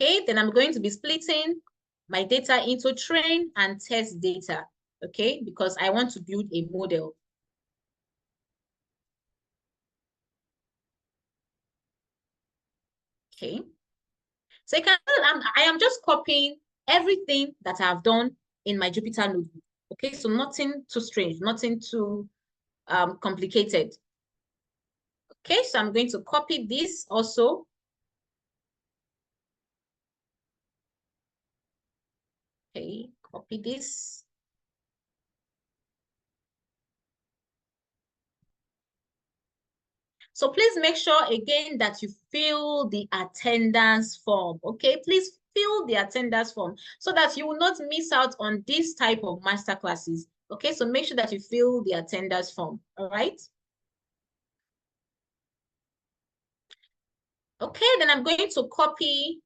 Okay, then I'm going to be splitting my data into train and test data. Okay, because I want to build a model. Okay. So you can, I am just copying everything that I've done in my Jupyter notebook. Okay, so nothing too strange, nothing too complicated. Okay, so I'm going to copy this also. Okay, copy this. So please make sure again that you fill the attendance form. Okay, please fill the attendance form so that you will not miss out on this type of master classes. Okay, so make sure that you fill the attendance form. All right. Okay, then I'm going to copy,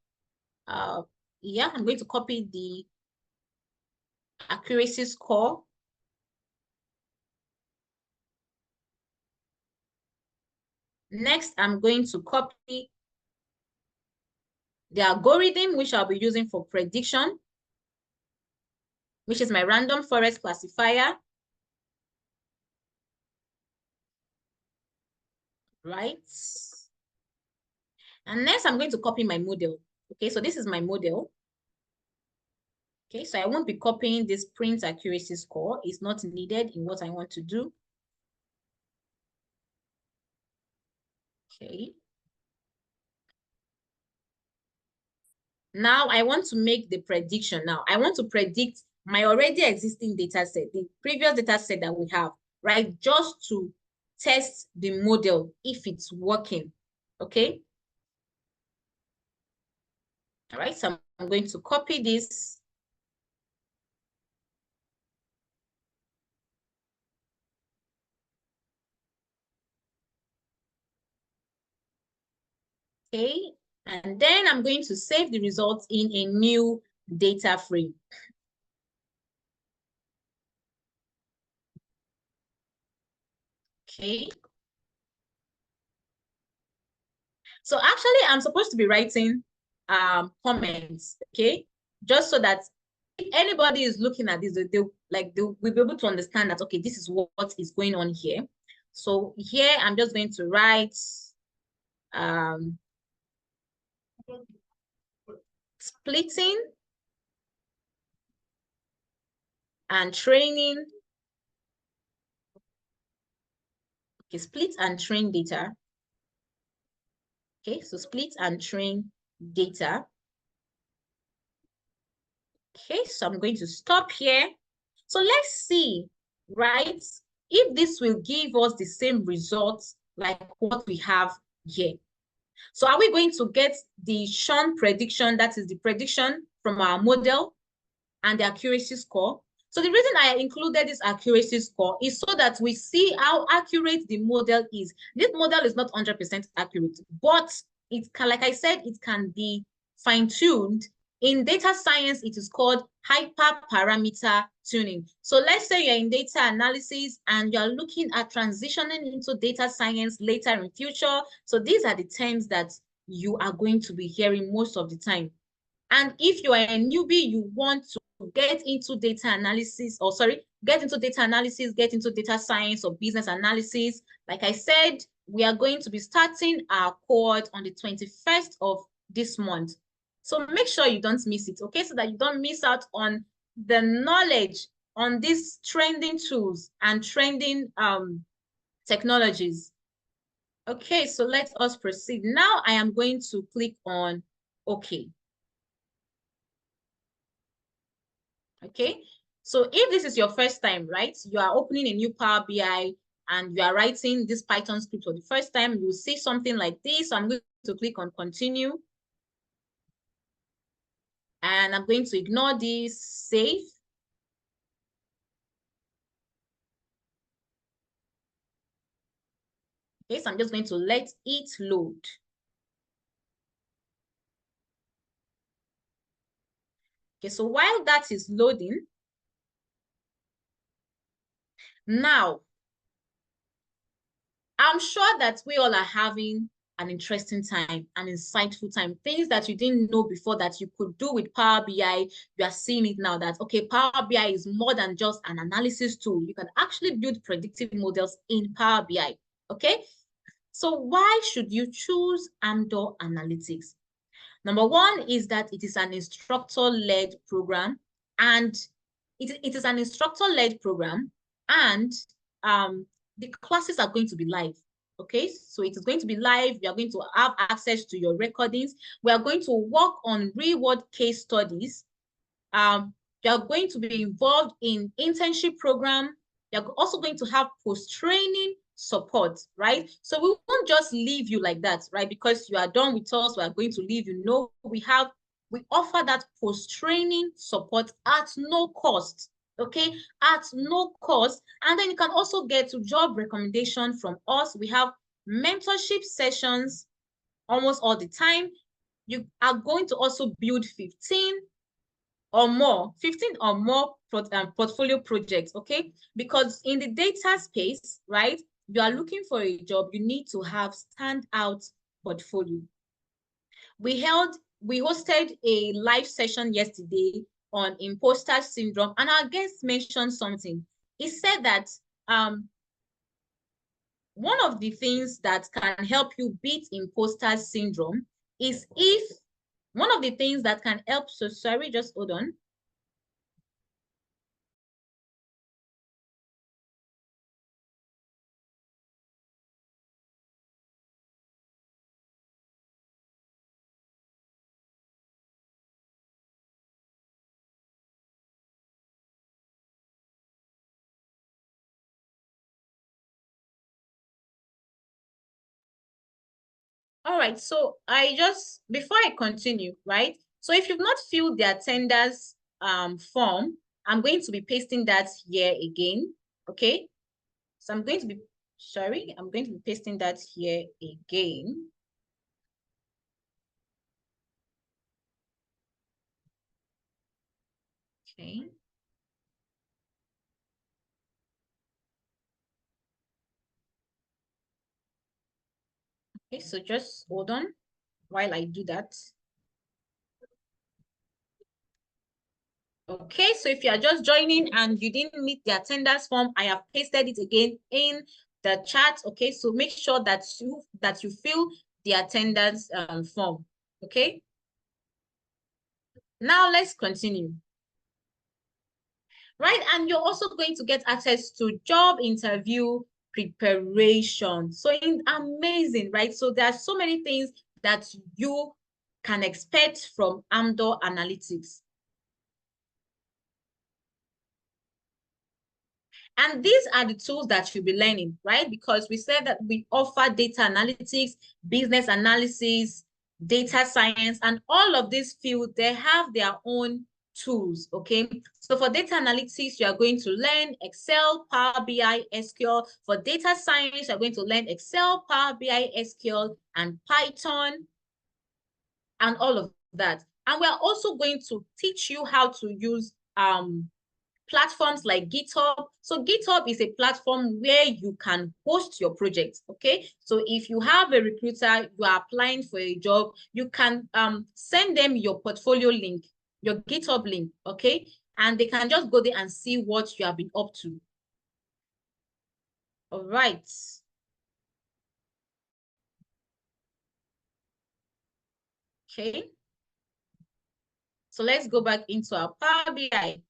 yeah, I'm going to copy the accuracy score. Next, I'm going to copy the algorithm, which I'll be using for prediction, which is my random forest classifier. Right. And next, I'm going to copy my model. Okay, so this is my model. Okay, so I won't be copying this print accuracy score. It's not needed in what I want to do. Okay. Now I want to make the prediction. Now I want to predict my already existing data set, the previous data set that we have, right? Just to test the model if it's working. Okay. All right, so I'm going to copy this. Okay, and then I'm going to save the results in a new data frame. Okay. So actually, I'm supposed to be writing comments, okay? Just so that if anybody is looking at this, they'll be able to understand that, okay, this is what is going on here. So here, I'm just going to write um, splitting and training. Okay, split and train data. Okay, so split and train data. Okay, so I'm going to stop here. So let's see, right? If this will give us the same results like what we have here. So are we going to get the Sean prediction, that is the prediction from our model, and the accuracy score? So the reason I included this accuracy score is so that we see how accurate the model is. This model is not 100% accurate, but it can, like I said, it can be fine-tuned. In data science, it is called hyperparameter tuning. So let's say you're in data analysis and you're looking at transitioning into data science later in future. So these are the terms that you are going to be hearing most of the time. And if you are a newbie, you want to get into data analysis, or sorry, get into data analysis, get into data science or business analysis. Like I said, we are going to be starting our cohort on the 21st of this month. So make sure you don't miss it, okay? So that you don't miss out on the knowledge on these trending tools and trending technologies. Okay, so let us proceed. Now I am going to click on OK. Okay, so if this is your first time, right, you are opening a new Power BI and you are writing this Python script for the first time, you will see something like this. So I'm going to click on continue. And I'm going to ignore this, save. Okay, so I'm just going to let it load. Okay, so while that is loading, now I'm sure that we all are having an interesting time, an insightful time, things that you didn't know before that you could do with Power BI. You are seeing it now that, okay, Power BI is more than just an analysis tool. You can actually build predictive models in Power BI, okay? So why should you choose Amdor Analytics? Number one is that it is an instructor-led program, and it is an instructor-led program, and the classes are going to be live. Okay, so it is going to be live. You are going to have access to your recordings. We are going to work on real-world case studies. You are going to be involved in internship program. You're also going to have post-training support, right? So we won't just leave you like that, right? Because you are done with us, we are going to leave you. No, we offer that post-training support at no cost, okay? At no cost. And then you can also get to job recommendation from us. We have mentorship sessions almost all the time. You are going to also build 15 or more portfolio projects, okay? Because in the data space, right, you are looking for a job, you need to have standout portfolio. We hosted a live session yesterday on imposter syndrome, and our guest mentioned something. He said that one of the things that can help you beat imposter syndrome is if one of the things that can help, so sorry, just hold on. All right, so before I continue, right? So if you've not filled the attendance form, I'm going to be pasting that here again, okay? So I'm going to be pasting that here again. Okay. Okay, so just hold on while I do that. Okay, so if you are just joining and you didn't meet the attendance form, I have pasted it again in the chat. Okay, so make sure that you fill the attendance form. Okay, now let's continue. Right, and you're also going to get access to job interview preparation. So amazing, right? So there are so many things that you can expect from Amdor Analytics. And these are the tools that you'll be learning, right? Because we said that we offer data analytics, business analysis, data science, and all of these fields, they have their own tools, okay? So for data analytics, you are going to learn Excel, Power BI, SQL. For data science, you're going to learn Excel, Power BI, SQL, and Python, and all of that. And we're also going to teach you how to use platforms like GitHub. So GitHub is a platform where you can host your project, okay? So if you have a recruiter, you are applying for a job, you can send them your portfolio link, your GitHub link, okay? And they can just go there and see what you have been up to. All right. Okay. So let's go back into our Power BI.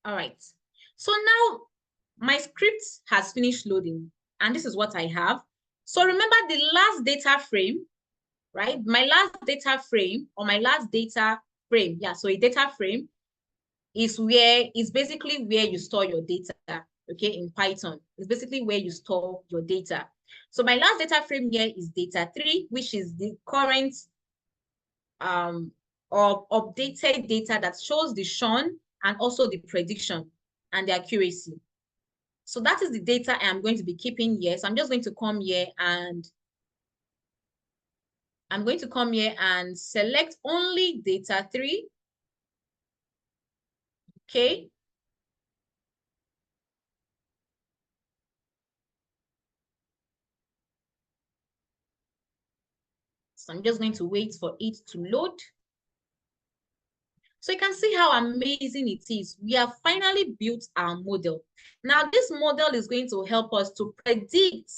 All right. So now my script has finished loading, and this is what I have. So remember the last data frame, right? My last data frame or my last data frame. Yeah, so a data frame is basically where you store your data, okay, in Python. It's basically where you store your data. So my last data frame here is data 3, which is the current or updated data that shows the shown and also the prediction and the accuracy. So that is the data I am going to be keeping here. So I'm just going to come here and select only data 3. Okay. So I'm just going to wait for it to load. So you can see how amazing it is. We have finally built our model. Now, this model is going to help us to predict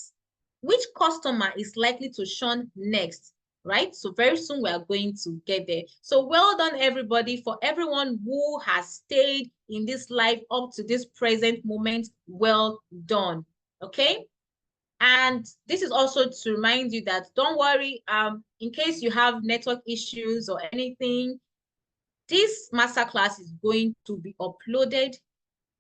which customer is likely to shun next, right? So very soon we are going to get there. So well done, everybody, for everyone who has stayed in this live up to this present moment. Well done, okay? And this is also to remind you that don't worry, in case you have network issues or anything, this masterclass is going to be uploaded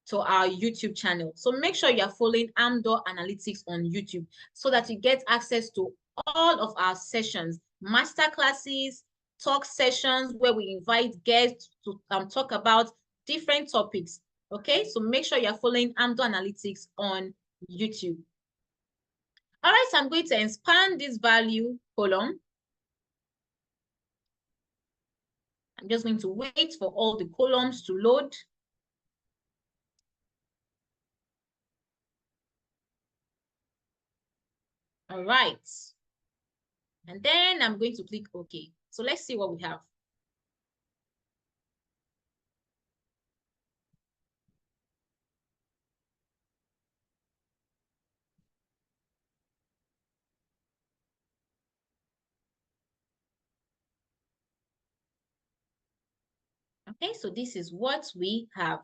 to our YouTube channel. So make sure you're following Amdor Analytics on YouTube so that you get access to all of our sessions, masterclasses, talk sessions where we invite guests to talk about different topics. Okay, so make sure you're following Amdor Analytics on YouTube. All right, so I'm going to expand this value column. I'm just going to wait for all the columns to load. All right. And then I'm going to click OK. So let's see what we have. Okay, so this is what we have.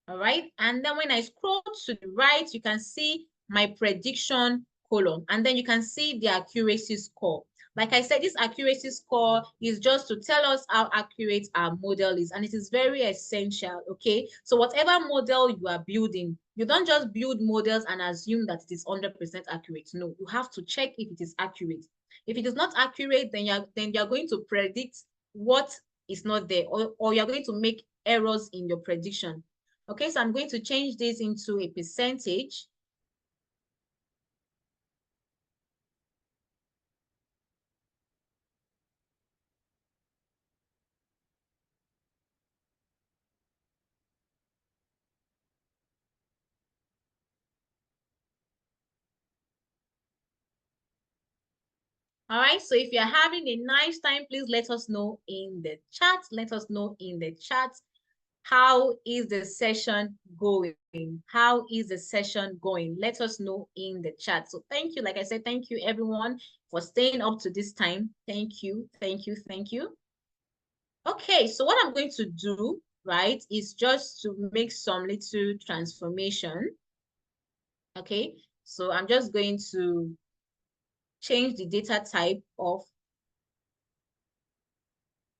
All right. And then when I scroll to the right, you can see my prediction column. And then you can see the accuracy score. Like I said, this accuracy score is just to tell us how accurate our model is. And it is very essential, okay? So whatever model you are building, you don't just build models and assume that it is 100% accurate. No, you have to check if it is accurate. If it is not accurate, then you're going to predict what is not there, or you're going to make errors in your prediction. Okay, so I'm going to change this into a percentage. All right, so if you're having a nice time, please let us know in the chat. Let us know in the chat. How is the session going? How is the session going? Let us know in the chat. So thank you. Like I said, thank you everyone for staying up to this time. Thank you, thank you, thank you. Okay, so what I'm going to do, right, is just to make some little transformation. Okay, so I'm just going to change the data type of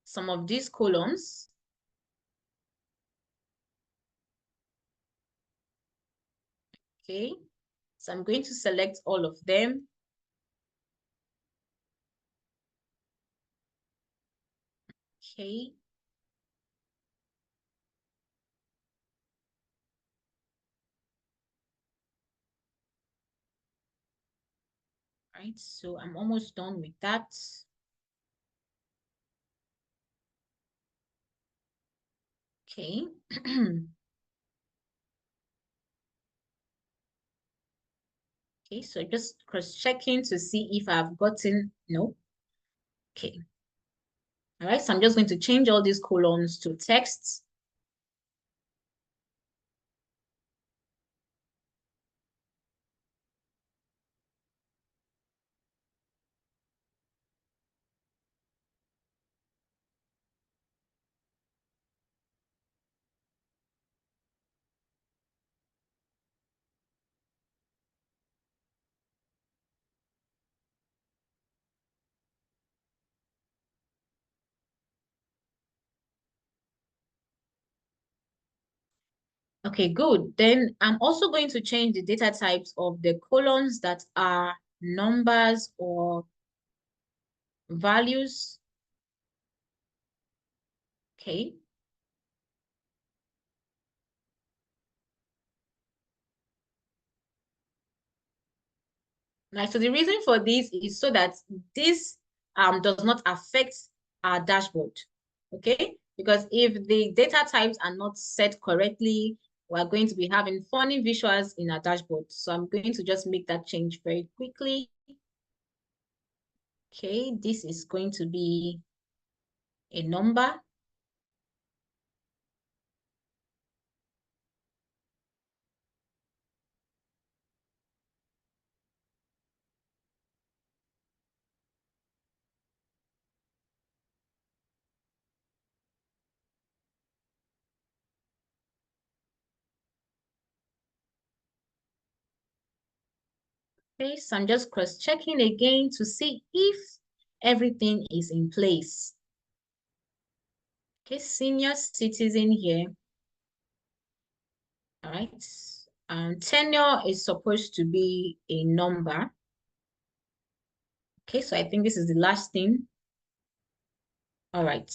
some of these columns. Okay, so I'm going to select all of them. Okay. Right, so I'm almost done with that. Okay. Okay, so just cross-checking to see if I've gotten, no. Okay. All right, so I'm just going to change all these columns to text. Okay, good. Then I'm also going to change the data types of the columns that are numbers or values. Okay. Right, so the reason for this is so that this does not affect our dashboard, okay? Because if the data types are not set correctly, we're going to be having funny visuals in our dashboard. So I'm going to just make that change very quickly. Okay, this is going to be a number. Okay, so I'm just cross-checking again to see if everything is in place. Okay, senior citizen here. All right. Tenure is supposed to be a number. Okay, so I think this is the last thing. All right.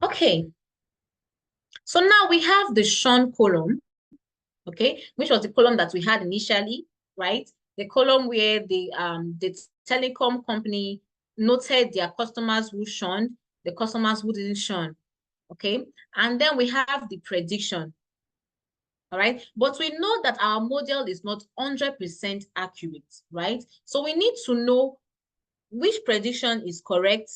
Okay, so now we have the shown column, okay, which was the column that we had initially, right? The column where the telecom company noted their customers who shone, the customers who didn't shone, okay? And then we have the prediction, all right? But we know that our model is not 100% accurate, right? So we need to know which prediction is correct,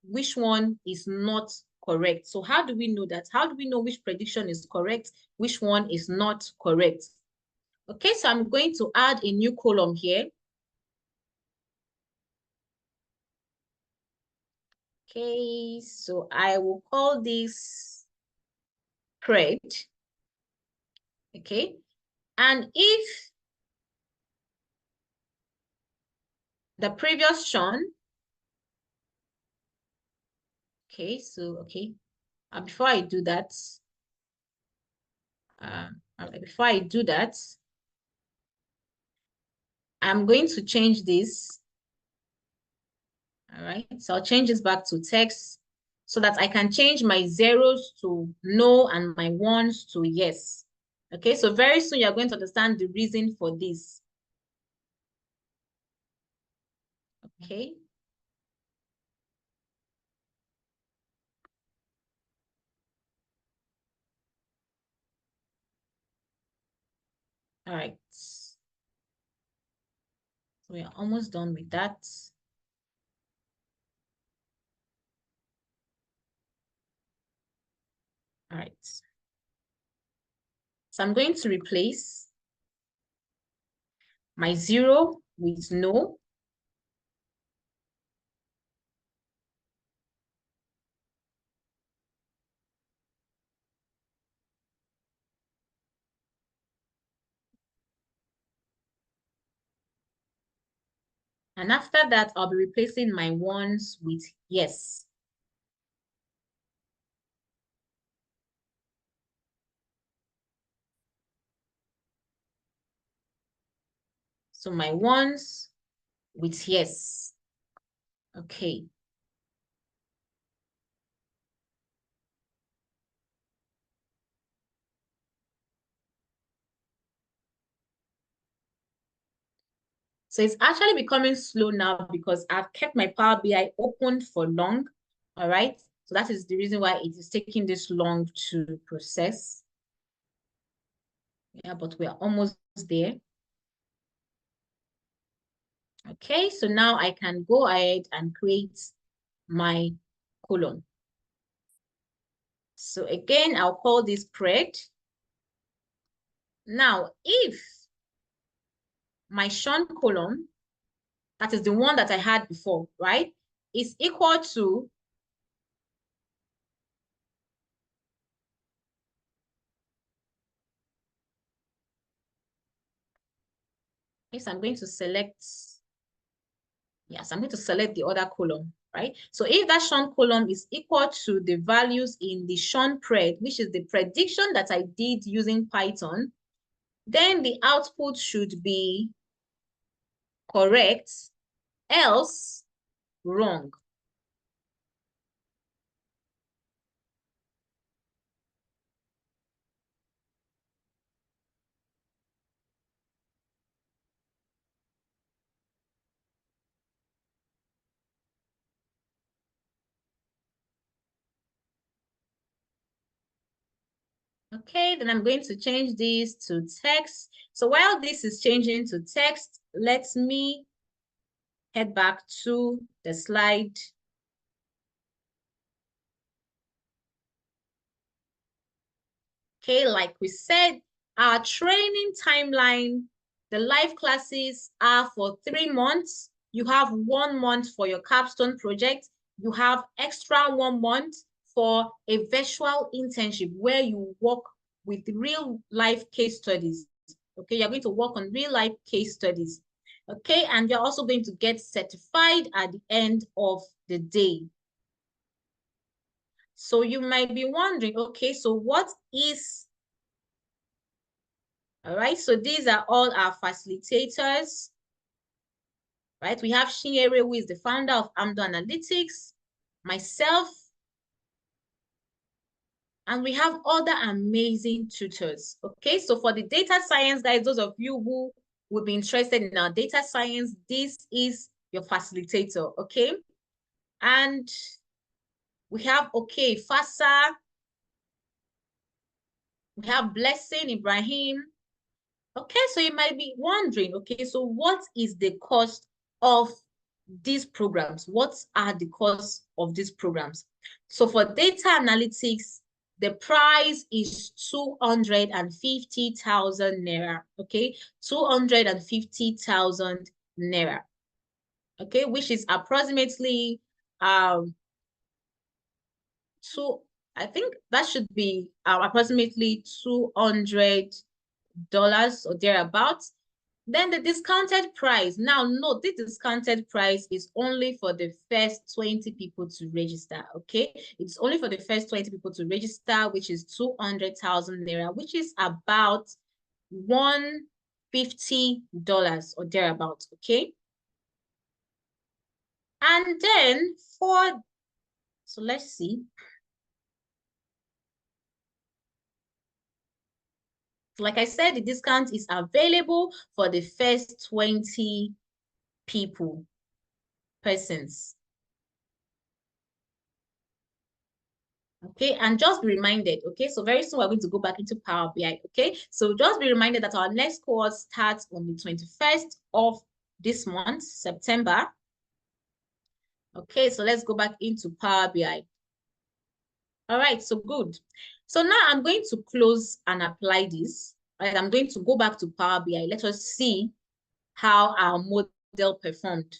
which one is not correct. So how do we know that? How do we know which prediction is correct, which one is not correct? Okay, so I'm going to add a new column here. Okay, so I will call this pred. Okay, and if the previous shown, okay, so okay, before I do that, before I do that, I'm going to change this. All right, so I'll change this back to text so that I can change my zeros to no and my ones to yes. Okay, so very soon you're going to understand the reason for this. Okay. All right. So we are almost done with that. All right. So I'm going to replace my 0 with no. And after that, I'll be replacing my 1s with yes. So my 1s with yes. Okay. So it's actually becoming slow now because I've kept my Power BI open for long. All right. So that is the reason why it is taking this long to process. Yeah, but we are almost there. Okay, so now I can go ahead and create my column. So again, I'll call this spread. Now, if my shown column, that is the one that I had before, right, is equal to yes, I'm going to select, yes, I'm going to select the other column, right? So if that shown column is equal to the values in the shown pred, which is the prediction that I did using Python, then the output should be correct, else wrong. Okay, then I'm going to change this to text. So while this is changing to text, let me head back to the slide. Okay, like we said, our training timeline, the live classes are for 3 months. You have 1 month for your capstone project. You have extra 1 month for a virtual internship where you work with real life case studies. Okay, you're going to work on real life case studies. Okay, and you're also going to get certified at the end of the day. So you might be wondering, okay, so what is all right, so these are all our facilitators, right? We have Shinyere, who is the founder of Amdor Analytics, myself, and we have other amazing tutors, okay? So for the data science guys, those of you who would be interested in our data science, this is your facilitator, okay? And we have, okay, Fasa, we have Blessing, Ibrahim. Okay, so you might be wondering, okay, so what is the cost of these programs? What are the costs of these programs? So for data analytics, the price is 250,000 naira, okay? 250,000 naira, okay? Which is approximately, I think that should be approximately $200 or thereabouts. Then the discounted price. Now, note the discounted price is only for the first 20 people to register, okay? It's only for the first 20 people to register, which is 200,000 naira, which is about $150 or thereabouts, okay? And then so let's see. Like I said, the discount is available for the first 20 people. persons. Okay, and just be reminded, okay, so very soon we're going to go back into Power BI, okay? So just be reminded that our next course starts on the 21st of this month, September. Okay, so let's go back into Power BI. All right, so good. So now I'm going to close and apply this, right? I'm going to go back to Power BI. Let us see how our model performed.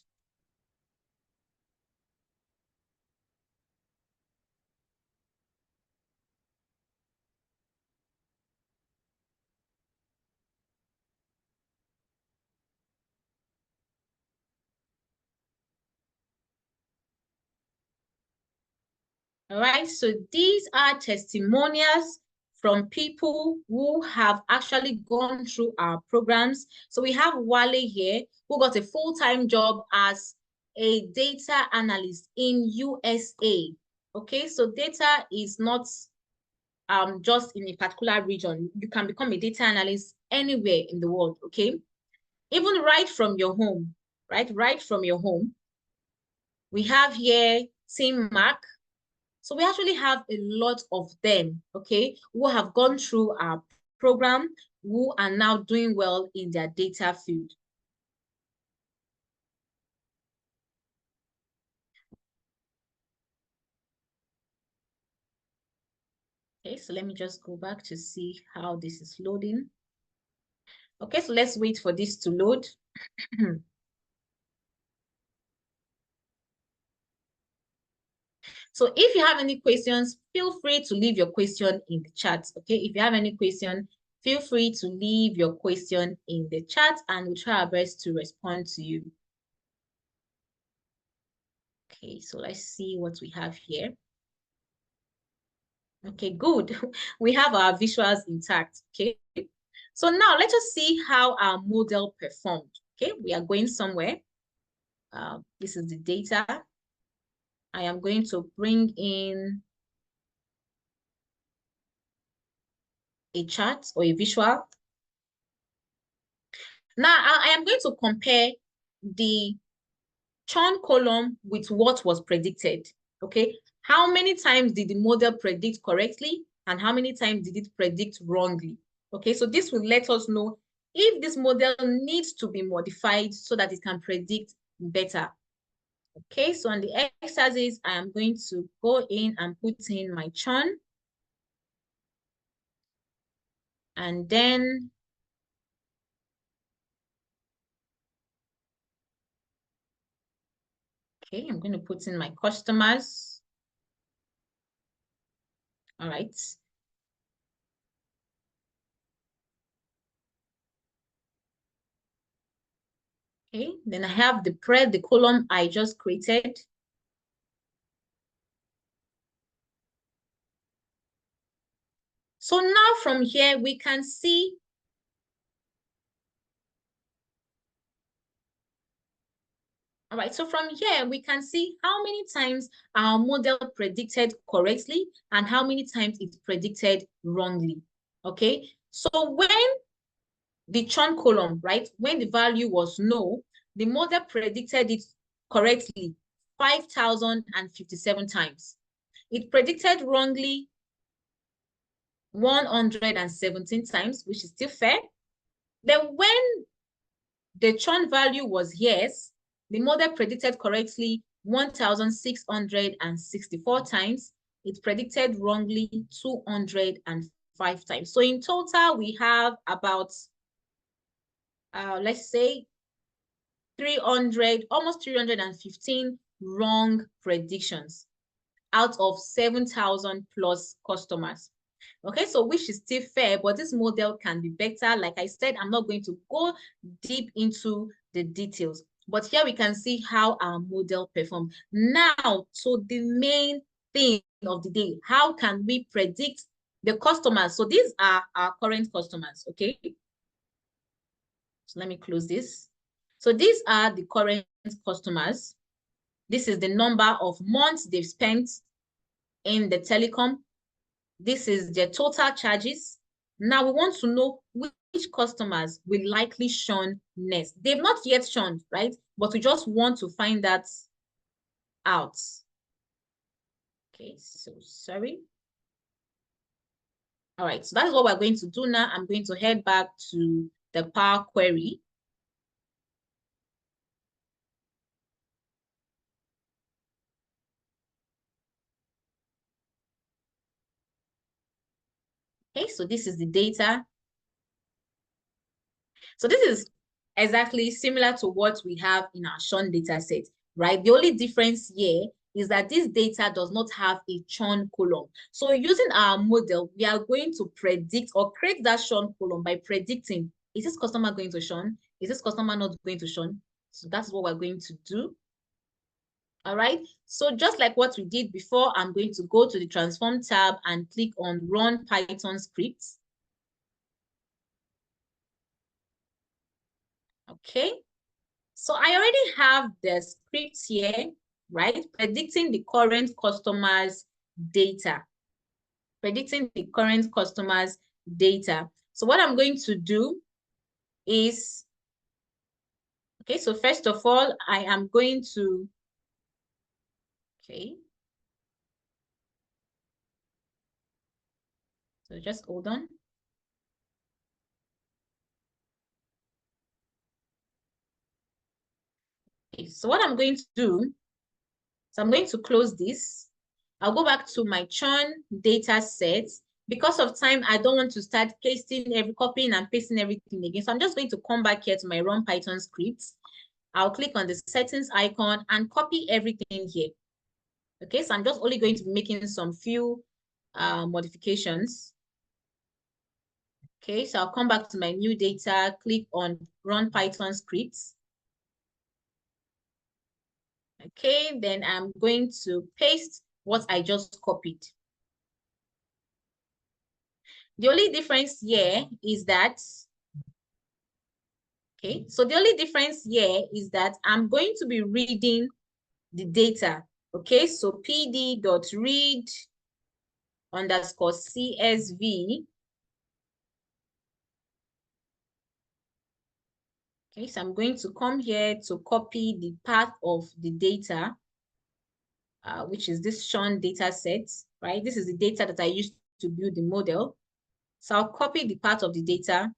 All right, so these are testimonials from people who have actually gone through our programs. So we have Wale here, who got a full-time job as a data analyst in USA. Okay, so data is not just in a particular region. You can become a data analyst anywhere in the world, okay? Even right from your home, right? Right from your home. We have here Team Mark. So we actually have a lot of them, okay, who have gone through our program, who are now doing well in their data field. Okay, so let me just go back to see how this is loading. Okay, so let's wait for this to load. So if you have any questions, feel free to leave your question in the chat, okay? If you have any question, feel free to leave your question in the chat and we'll try our best to respond to you. Okay, so let's see what we have here. Okay, good. We have our visuals intact, okay? So now let us see how our model performed, okay? We are going somewhere. This is the data. I am going to bring in a chart or a visual. Now, I am going to compare the churn column with what was predicted, okay? How many times did the model predict correctly and how many times did it predict wrongly? Okay, so this will let us know if this model needs to be modified so that it can predict better. Okay, so on the exercises, I am going to go in and put in my churn. And then okay, I'm going to put in my customers. All right. Okay, then I have the column I just created. So now from here, we can see all right, so from here, we can see how many times our model predicted correctly and how many times it predicted wrongly, okay? So when the churn column, right, when the value was no, the model predicted it correctly 5,057 times. It predicted wrongly 117 times, which is still fair. Then when the churn value was yes, the model predicted correctly 1,664 times. It predicted wrongly 205 times. So in total, we have about, let's say, 300, almost 315 wrong predictions out of 7,000 plus customers. Okay, so which is still fair, but this model can be better. Like I said, I'm not going to go deep into the details, but here we can see how our model performed. Now, so the main thing of the day, how can we predict the customers? So these are our current customers, okay? So let me close this. So these are the current customers. This is the number of months they've spent in the telecom. This is their total charges. Now we want to know which customers will likely shun next. They've not yet shunned, right? But we just want to find that out. Okay, so sorry. All right, so that's what we're going to do now. I'm going to head back to the Power Query. Okay, so this is the data. So this is exactly similar to what we have in our churn data set, right? The only difference here is that this data does not have a churn column. So using our model, we are going to predict or create that churn column by predicting, is this customer going to churn? Is this customer not going to churn? So that's what we're going to do. All right. So just like what we did before, I'm going to go to the Transform tab and click on Run Python scripts. Okay. So I already have the scripts here, right? Predicting the current customers' data. Predicting the current customers' data. So what I'm going to do is, okay, so first of all, I am going to, okay. So just hold on. Okay, so what I'm going to do, so I'm going to close this. I'll go back to my churn data set. Because of time, I don't want to start copying and pasting everything again. So I'm just going to come back here to my Run Python scripts. I'll click on the settings icon and copy everything here. Okay, so I'm just only going to be making some few modifications. Okay, so I'll come back to my new data, click on Run Python scripts. Okay, then I'm going to paste what I just copied. The only difference here is that, okay, so the only difference here is that I'm going to be reading the data. Okay, so pd.read underscore CSV. Okay, so I'm going to come here to copy the path of the data, which is this churn data set, right? This is the data that I used to build the model. So I'll copy the part of the data.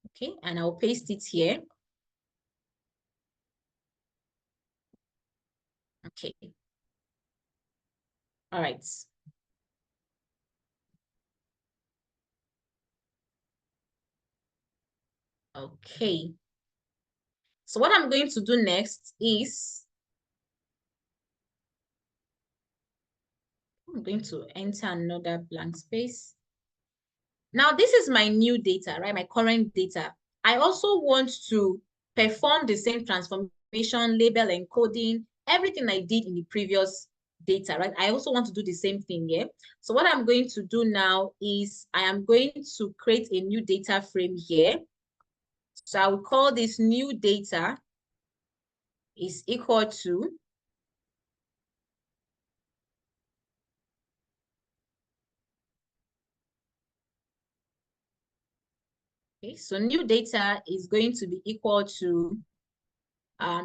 Okay, and I'll paste it here. Okay. All right. Okay. So what I'm going to do next is I'm going to enter another blank space. Now, this is my new data, right? My current data. I also want to perform the same transformation, label, encoding, everything I did in the previous data, right? I also want to do the same thing here. So what I'm going to do now is I am going to create a new data frame here. So I will call this new data is equal to okay, so new data is going to be equal to,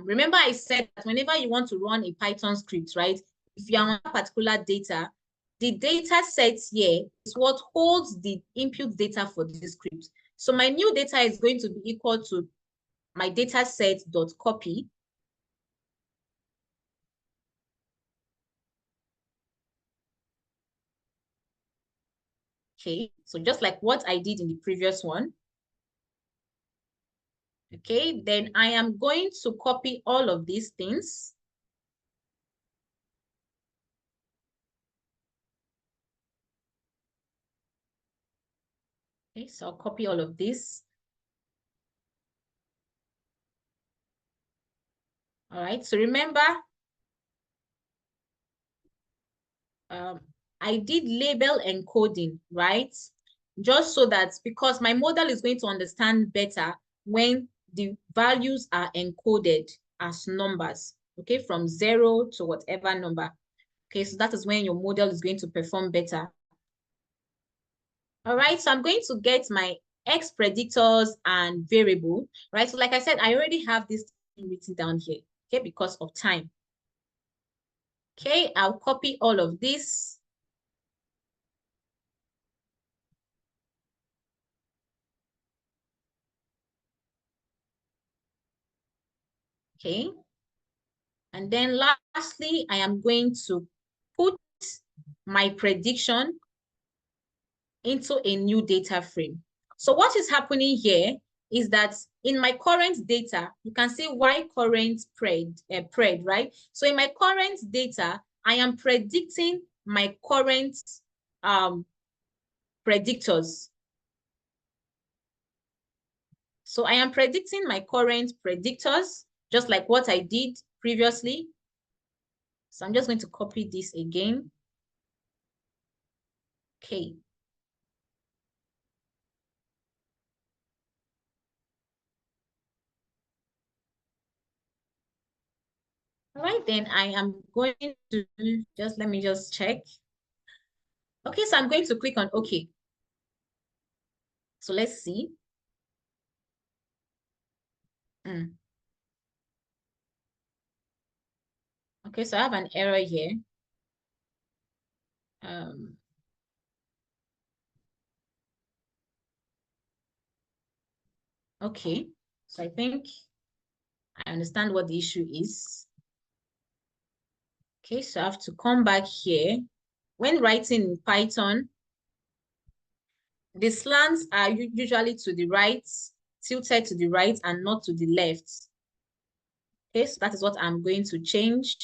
remember I said that whenever you want to run a Python script, right? If you are on a particular data, the data set here is what holds the input data for this script. So my new data is going to be equal to my data set dot copy. Okay, so just like what I did in the previous one. Okay, then I am going to copy all of these things. Okay, so I'll copy all of this. All right, so remember, I did label encoding, right? Just so that because my model is going to understand better when the values are encoded as numbers, okay, from 0 to whatever number. Okay, so that is when your model is going to perform better. All right, so I'm going to get my X predictors and variable, right? So like I said, I already have this written down here, okay, because of time. Okay, I'll copy all of this. Okay. And then lastly, I am going to put my prediction into a new data frame. So what is happening here is that in my current data, you can see Y current pred, right? So in my current data, I am predicting my current predictors. So I am predicting my current predictors, just like what I did previously. So I'm just going to copy this again. Okay. All right, then I am going to let me just check. Okay, so I'm going to click on OK. So let's see. Mm. Okay, so I have an error here. Um, okay, so I think I understand what the issue is. Okay, so I have to come back here. When writing in Python, the slants are usually to the right, tilted to the right and not to the left. Okay, so that is what I'm going to change.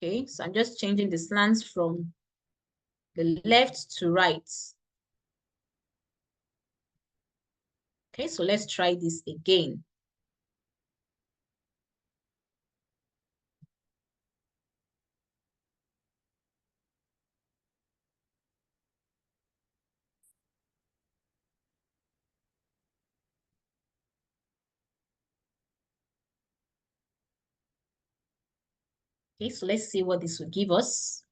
Okay, so I'm just changing the slants from the left to right. Okay, so let's try this again. Okay, so let's see what this will give us.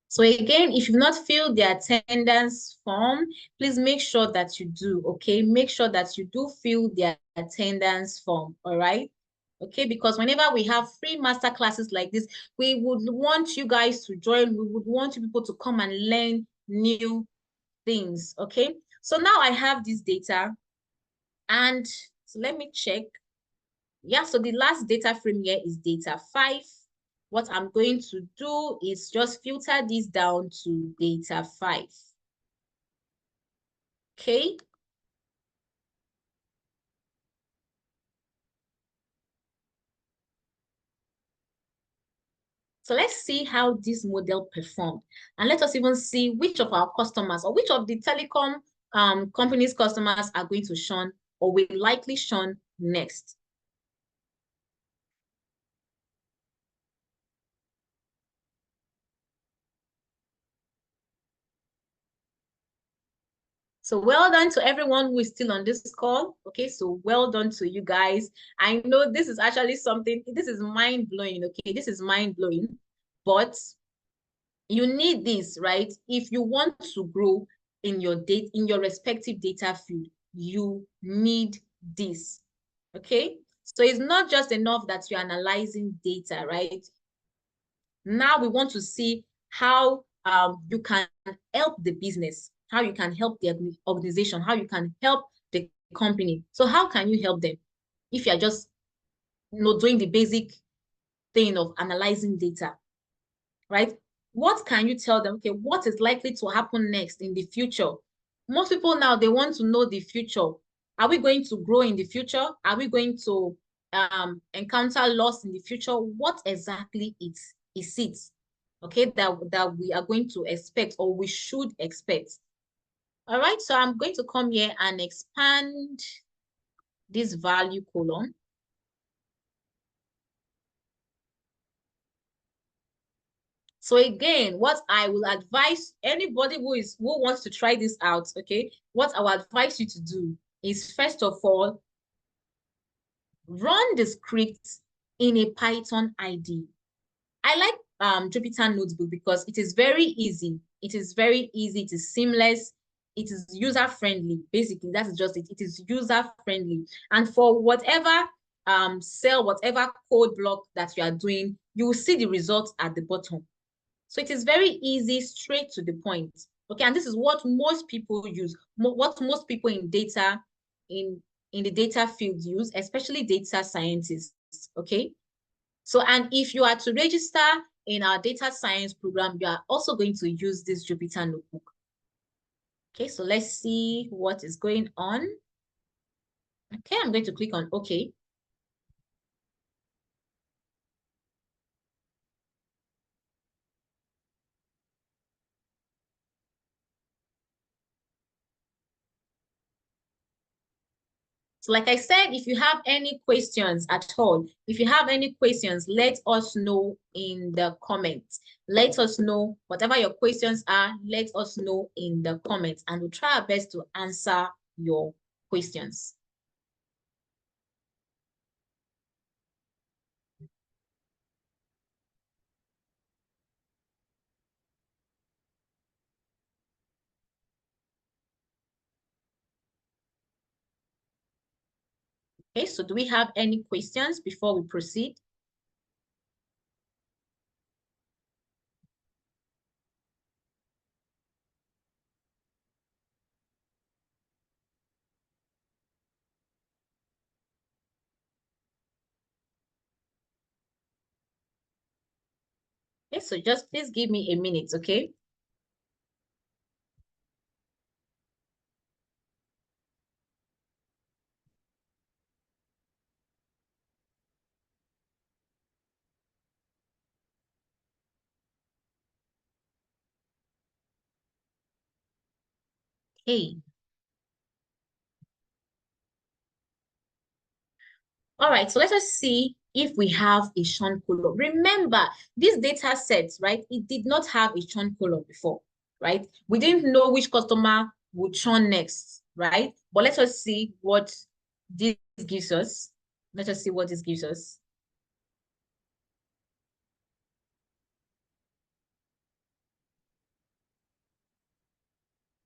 So again, if you've not filled the attendance form, please make sure that you do, okay? Make sure that you do fill the attendance form, all right? Okay, because whenever we have free master classes like this, we would want you guys to join. We would want you people to come and learn new things, okay? So now I have this data, and so let me check. Yeah, so the last data frame here is data 5. What I'm going to do is just filter this down to data 5. Okay. So let's see how this model performed. And let us even see which of our customers or which of the telecom companies' customers are going to shun or will likely shun next. So well done to everyone who is still on this call. Okay, so well done to you guys. I know this is actually something, this is mind-blowing, okay? This is mind-blowing, but you need this, right? If you want to grow in your respective data field, you need this, okay? So it's not just enough that you're analyzing data, right? Now we want to see how you can help the business, how you can help the organization, how you can help the company. So how can you help them if you're just doing the basic thing of analyzing data, right? What can you tell them? Okay, what is likely to happen next in the future? Most people now, they want to know the future. Are we going to grow in the future? Are we going to encounter loss in the future? What exactly is it? Okay, that we are going to expect or we should expect. All right, so I'm going to come here and expand this value column. So again, what I will advise anybody who wants to try this out, okay, what I will advise you to do is first of all, run the script in a Python IDE. I like Jupyter Notebook because it is very easy. It is very easy. It is seamless. It is user-friendly. Basically, that is just it. It is user-friendly. And for whatever cell, whatever code block that you are doing, you will see the results at the bottom. So it is very easy, straight to the point. Okay, and this is what most people use, what most people in data, in the data field use, especially data scientists. Okay. So, and if you are to register in our data science program, you are also going to use this Jupyter Notebook. Okay, so let's see what is going on. Okay, I'm going to click on OK. So like I said, if you have any questions at all, if you have any questions, let us know in the comments. Let us know whatever your questions are, let us know in the comments, and we'll try our best to answer your questions. Okay, so do we have any questions before we proceed? Okay, so just please give me a minute, okay? Okay. All right, so let us see if we have a Sean column. Remember, this data set, right? It did not have a Sean column before, right? We didn't know which customer would churn next, right? But let us see what this gives us. Let us see what this gives us.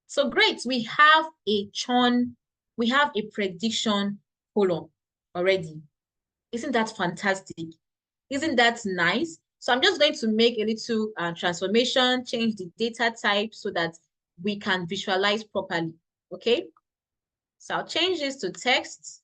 So great, we have a churn, we have a prediction column already. Isn't that fantastic? Isn't that nice? So I'm just going to make a little transformation, change the data type so that we can visualize properly. Okay. So I'll change this to text.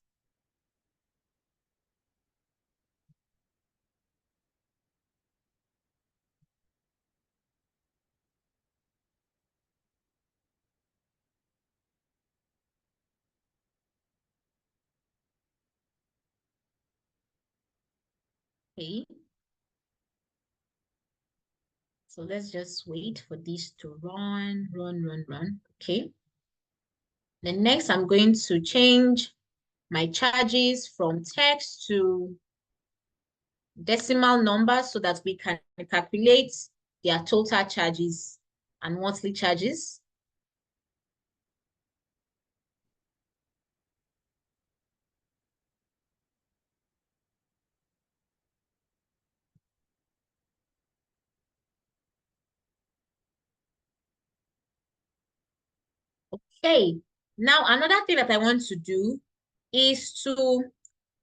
Okay. So let's just wait for this to run. Okay. Then next, I'm going to change my charges from text to decimal numbers so that we can calculate their total charges and monthly charges. Okay, now another thing that I want to do is to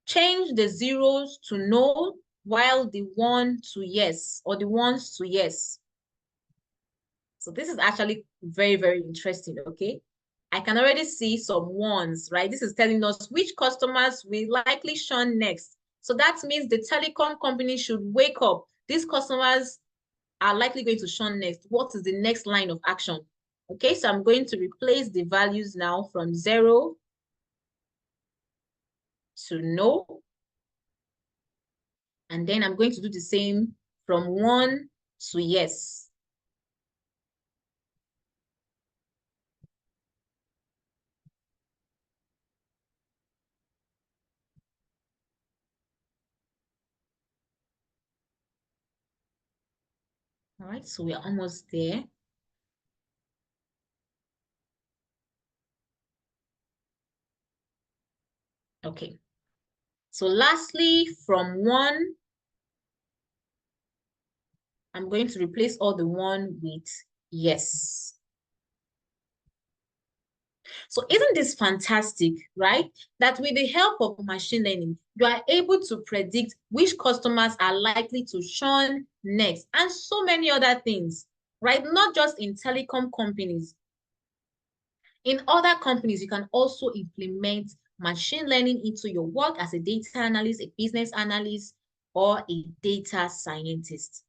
change the zeros to no while the one to yes or the ones to yes. So this is actually very, very interesting, okay? I can already see some ones, right? This is telling us which customers will likely shun next. So that means the telecom company should wake up. These customers are likely going to shun next. What is the next line of action? Okay, so I'm going to replace the values now from 0 to no. And then I'm going to do the same from 1 to yes. All right, so we're almost there. Okay. So lastly, from 1, I'm going to replace all the 1 with yes. So isn't this fantastic, right? That with the help of machine learning, you are able to predict which customers are likely to churn next, and so many other things, right? Not just in telecom companies. In other companies, you can also implement machine learning into your work as a data analyst, a business analyst, or a data scientist.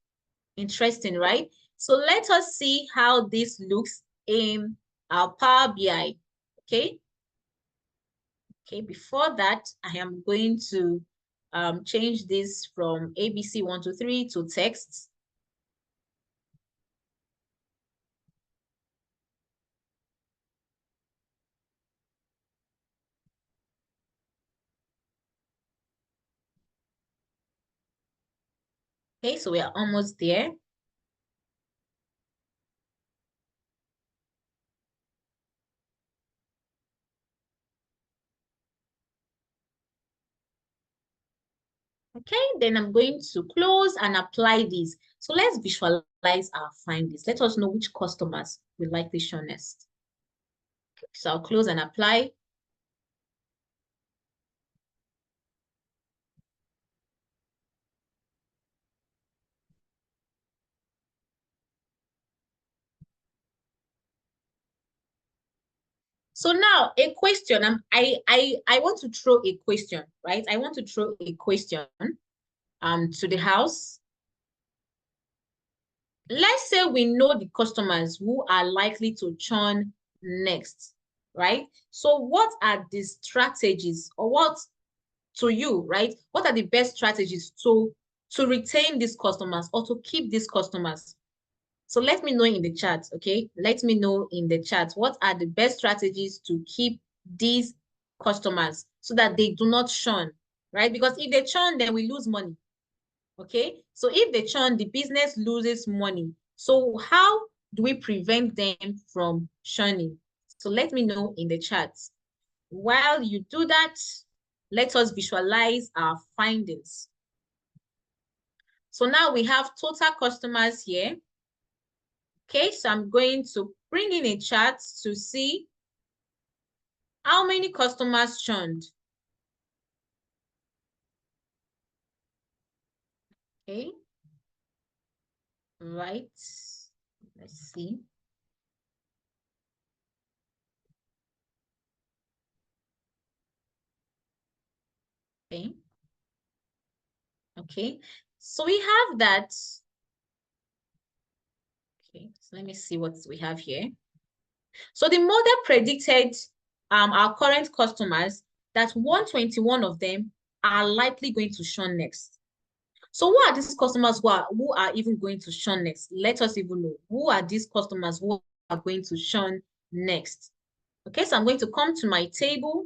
Interesting, right? So let us see how this looks in our Power BI, okay? Okay, before that, I am going to change this from ABC123 to text. Okay, so we are almost there. Okay, then I'm going to close and apply this. So let's visualize our findings. Let us know which customers will likely show next. Okay, so I'll close and apply. So now a question. I want to throw a question, right? I want to throw a question to the house. Let's say we know the customers who are likely to churn next, right? So what are the strategies, or what to you, right? What are the best strategies to retain these customers or to keep these customers? So let me know in the chat, okay? Let me know in the chat what are the best strategies to keep these customers so that they do not churn, right? Because if they churn, then we lose money. Okay, so if they churn, the business loses money. So how do we prevent them from churning? So let me know in the chat. While you do that, let us visualize our findings. So now we have total customers here. Okay, so I'm going to bring in a chart to see how many customers churned. Okay, right. Let's see. Okay. Okay, so we have that. Okay, so let me see what we have here. So the model predicted our current customers that 121 of them are likely going to churn next. So who are these customers who are even going to churn next? Let us even know. Who are these customers who are going to churn next? Okay, so I'm going to come to my table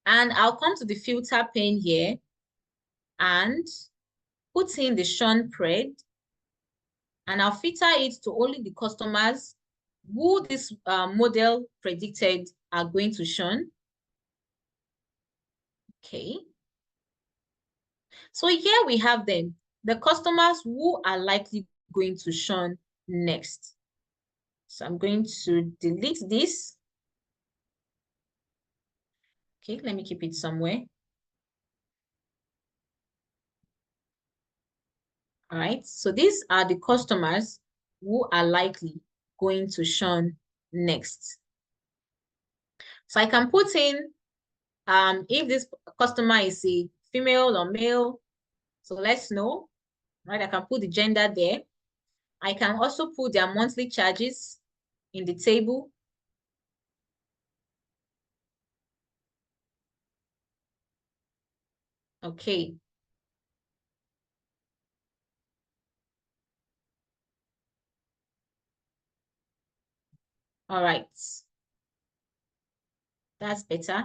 and I'll come to the filter pane here and put in the churn pred, and I'll filter it to only the customers who this model predicted are going to churn. Okay. So here we have them, the customers who are likely going to churn next. So I'm going to delete this. Okay, let me keep it somewhere. All right, so these are the customers who are likely going to churn next. So I can put in if this customer is a female or male. So let's know, right? I can put the gender there. I can also put their monthly charges in the table. Okay. All right. That's better.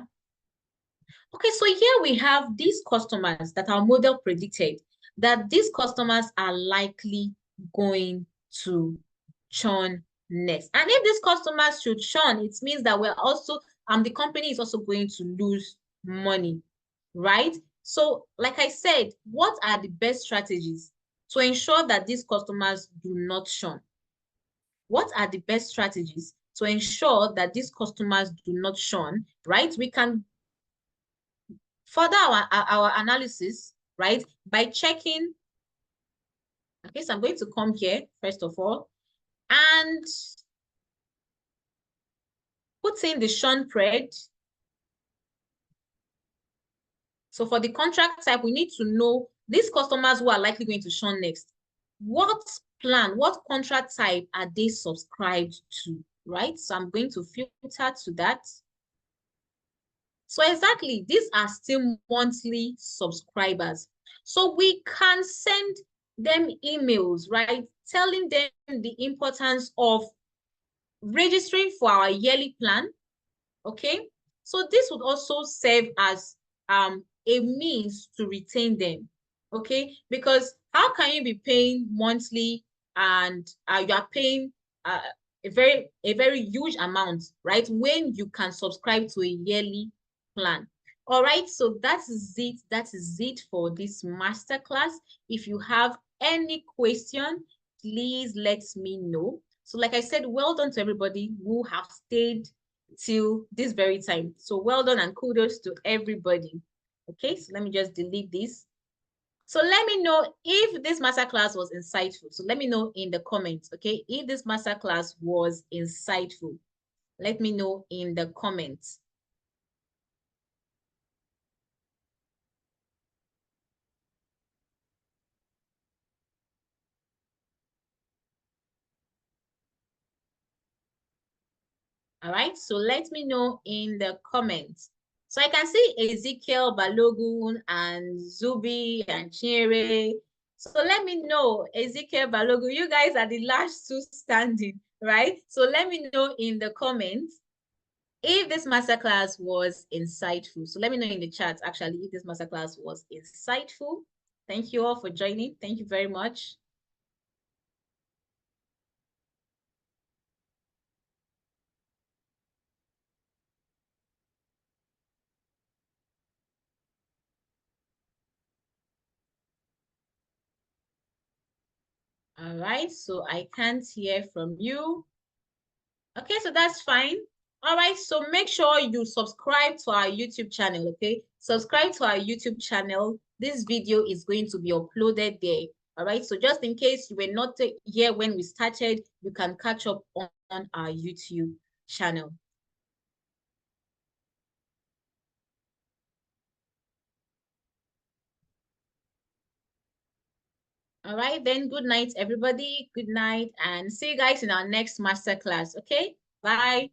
Okay, so here we have these customers that our model predicted that these customers are likely going to churn next. And if these customers should churn, it means that we're also the company is also going to lose money, right? So, like I said, what are the best strategies to ensure that these customers do not shun? What are the best strategies to ensure that these customers do not shun, right? We can further our analysis, right, by checking. Okay, so I'm going to come here, first of all, and put in the shun pred. So for the contract type, we need to know these customers who are likely going to shun next. What plan, what contract type are they subscribed to, right? So I'm going to filter to that. So exactly, these are still monthly subscribers. So we can send them emails, right? Telling them the importance of registering for our yearly plan, okay? So this would also serve as a means to retain them, okay? Because how can you be paying monthly and you are paying a very huge amount, right? When you can subscribe to a yearly plan. All right, so that is it. That is it for this masterclass. If you have any question, please let me know. So like I said, well done to everybody who have stayed till this very time. So well done and kudos to everybody. Okay, so let me just delete this. So let me know if this masterclass was insightful. So let me know in the comments, okay? If this masterclass was insightful, let me know in the comments. All right, so let me know in the comments. So I can see Ezekiel Balogun and Zubi and Chere. So let me know, Ezekiel Balogun, you guys are the last two standing, right? So let me know in the comments if this masterclass was insightful. So let me know in the chat, actually, if this masterclass was insightful. Thank you all for joining. Thank you very much. All right, so I can't hear from you. Okay, so that's fine. All right, so make sure you subscribe to our YouTube channel, okay? Subscribe to our YouTube channel. This video is going to be uploaded there. All right, so just in case you were not here when we started, you can catch up on our YouTube channel. All right, then good night, everybody. Good night, and see you guys in our next masterclass, okay? Bye.